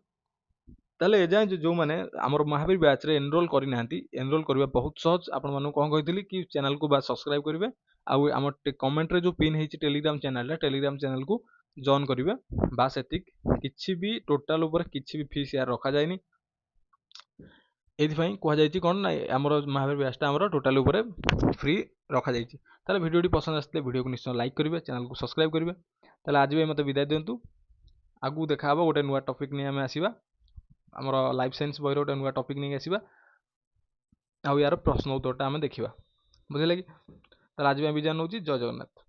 ताले एजाए जो मैंने आमर महावीर बैच रे एनरोल करि नांती एनरोल करबा बहुत सहज आपण मानु कोन कहितली कि चैनल को बा सब्सक्राइब करिवे आउ आम कमेंट रे जो पिन हेछि टेलीग्राम चैनल को जॉइन करिवे बास एतिक किछि भी टोटल ऊपर किछि भी फीस यार रखा जायनी एथिपाई कह जायछि कोन ना आमर महावीर बैचटा आमर टोटल ऊपर फ्री रखा जायछि ताले वीडियोटी पसंद आसले वीडियो को निश्चय लाइक करिवे चैनल को सब्सक्राइब करिवे ताले आज भी मते विदाय दियंतु आगु देखा हबो गोटे नुवा टॉपिक नै आमे आसीबा आमर लाइफ साइंस बहिर गोटे नुवा टॉपिक नै आसीबा आउ यार प्रश्न उत्तरटा आमे देखिबा बुझले कि ताले आज भी विजय नउछि जय जगन्नाथ।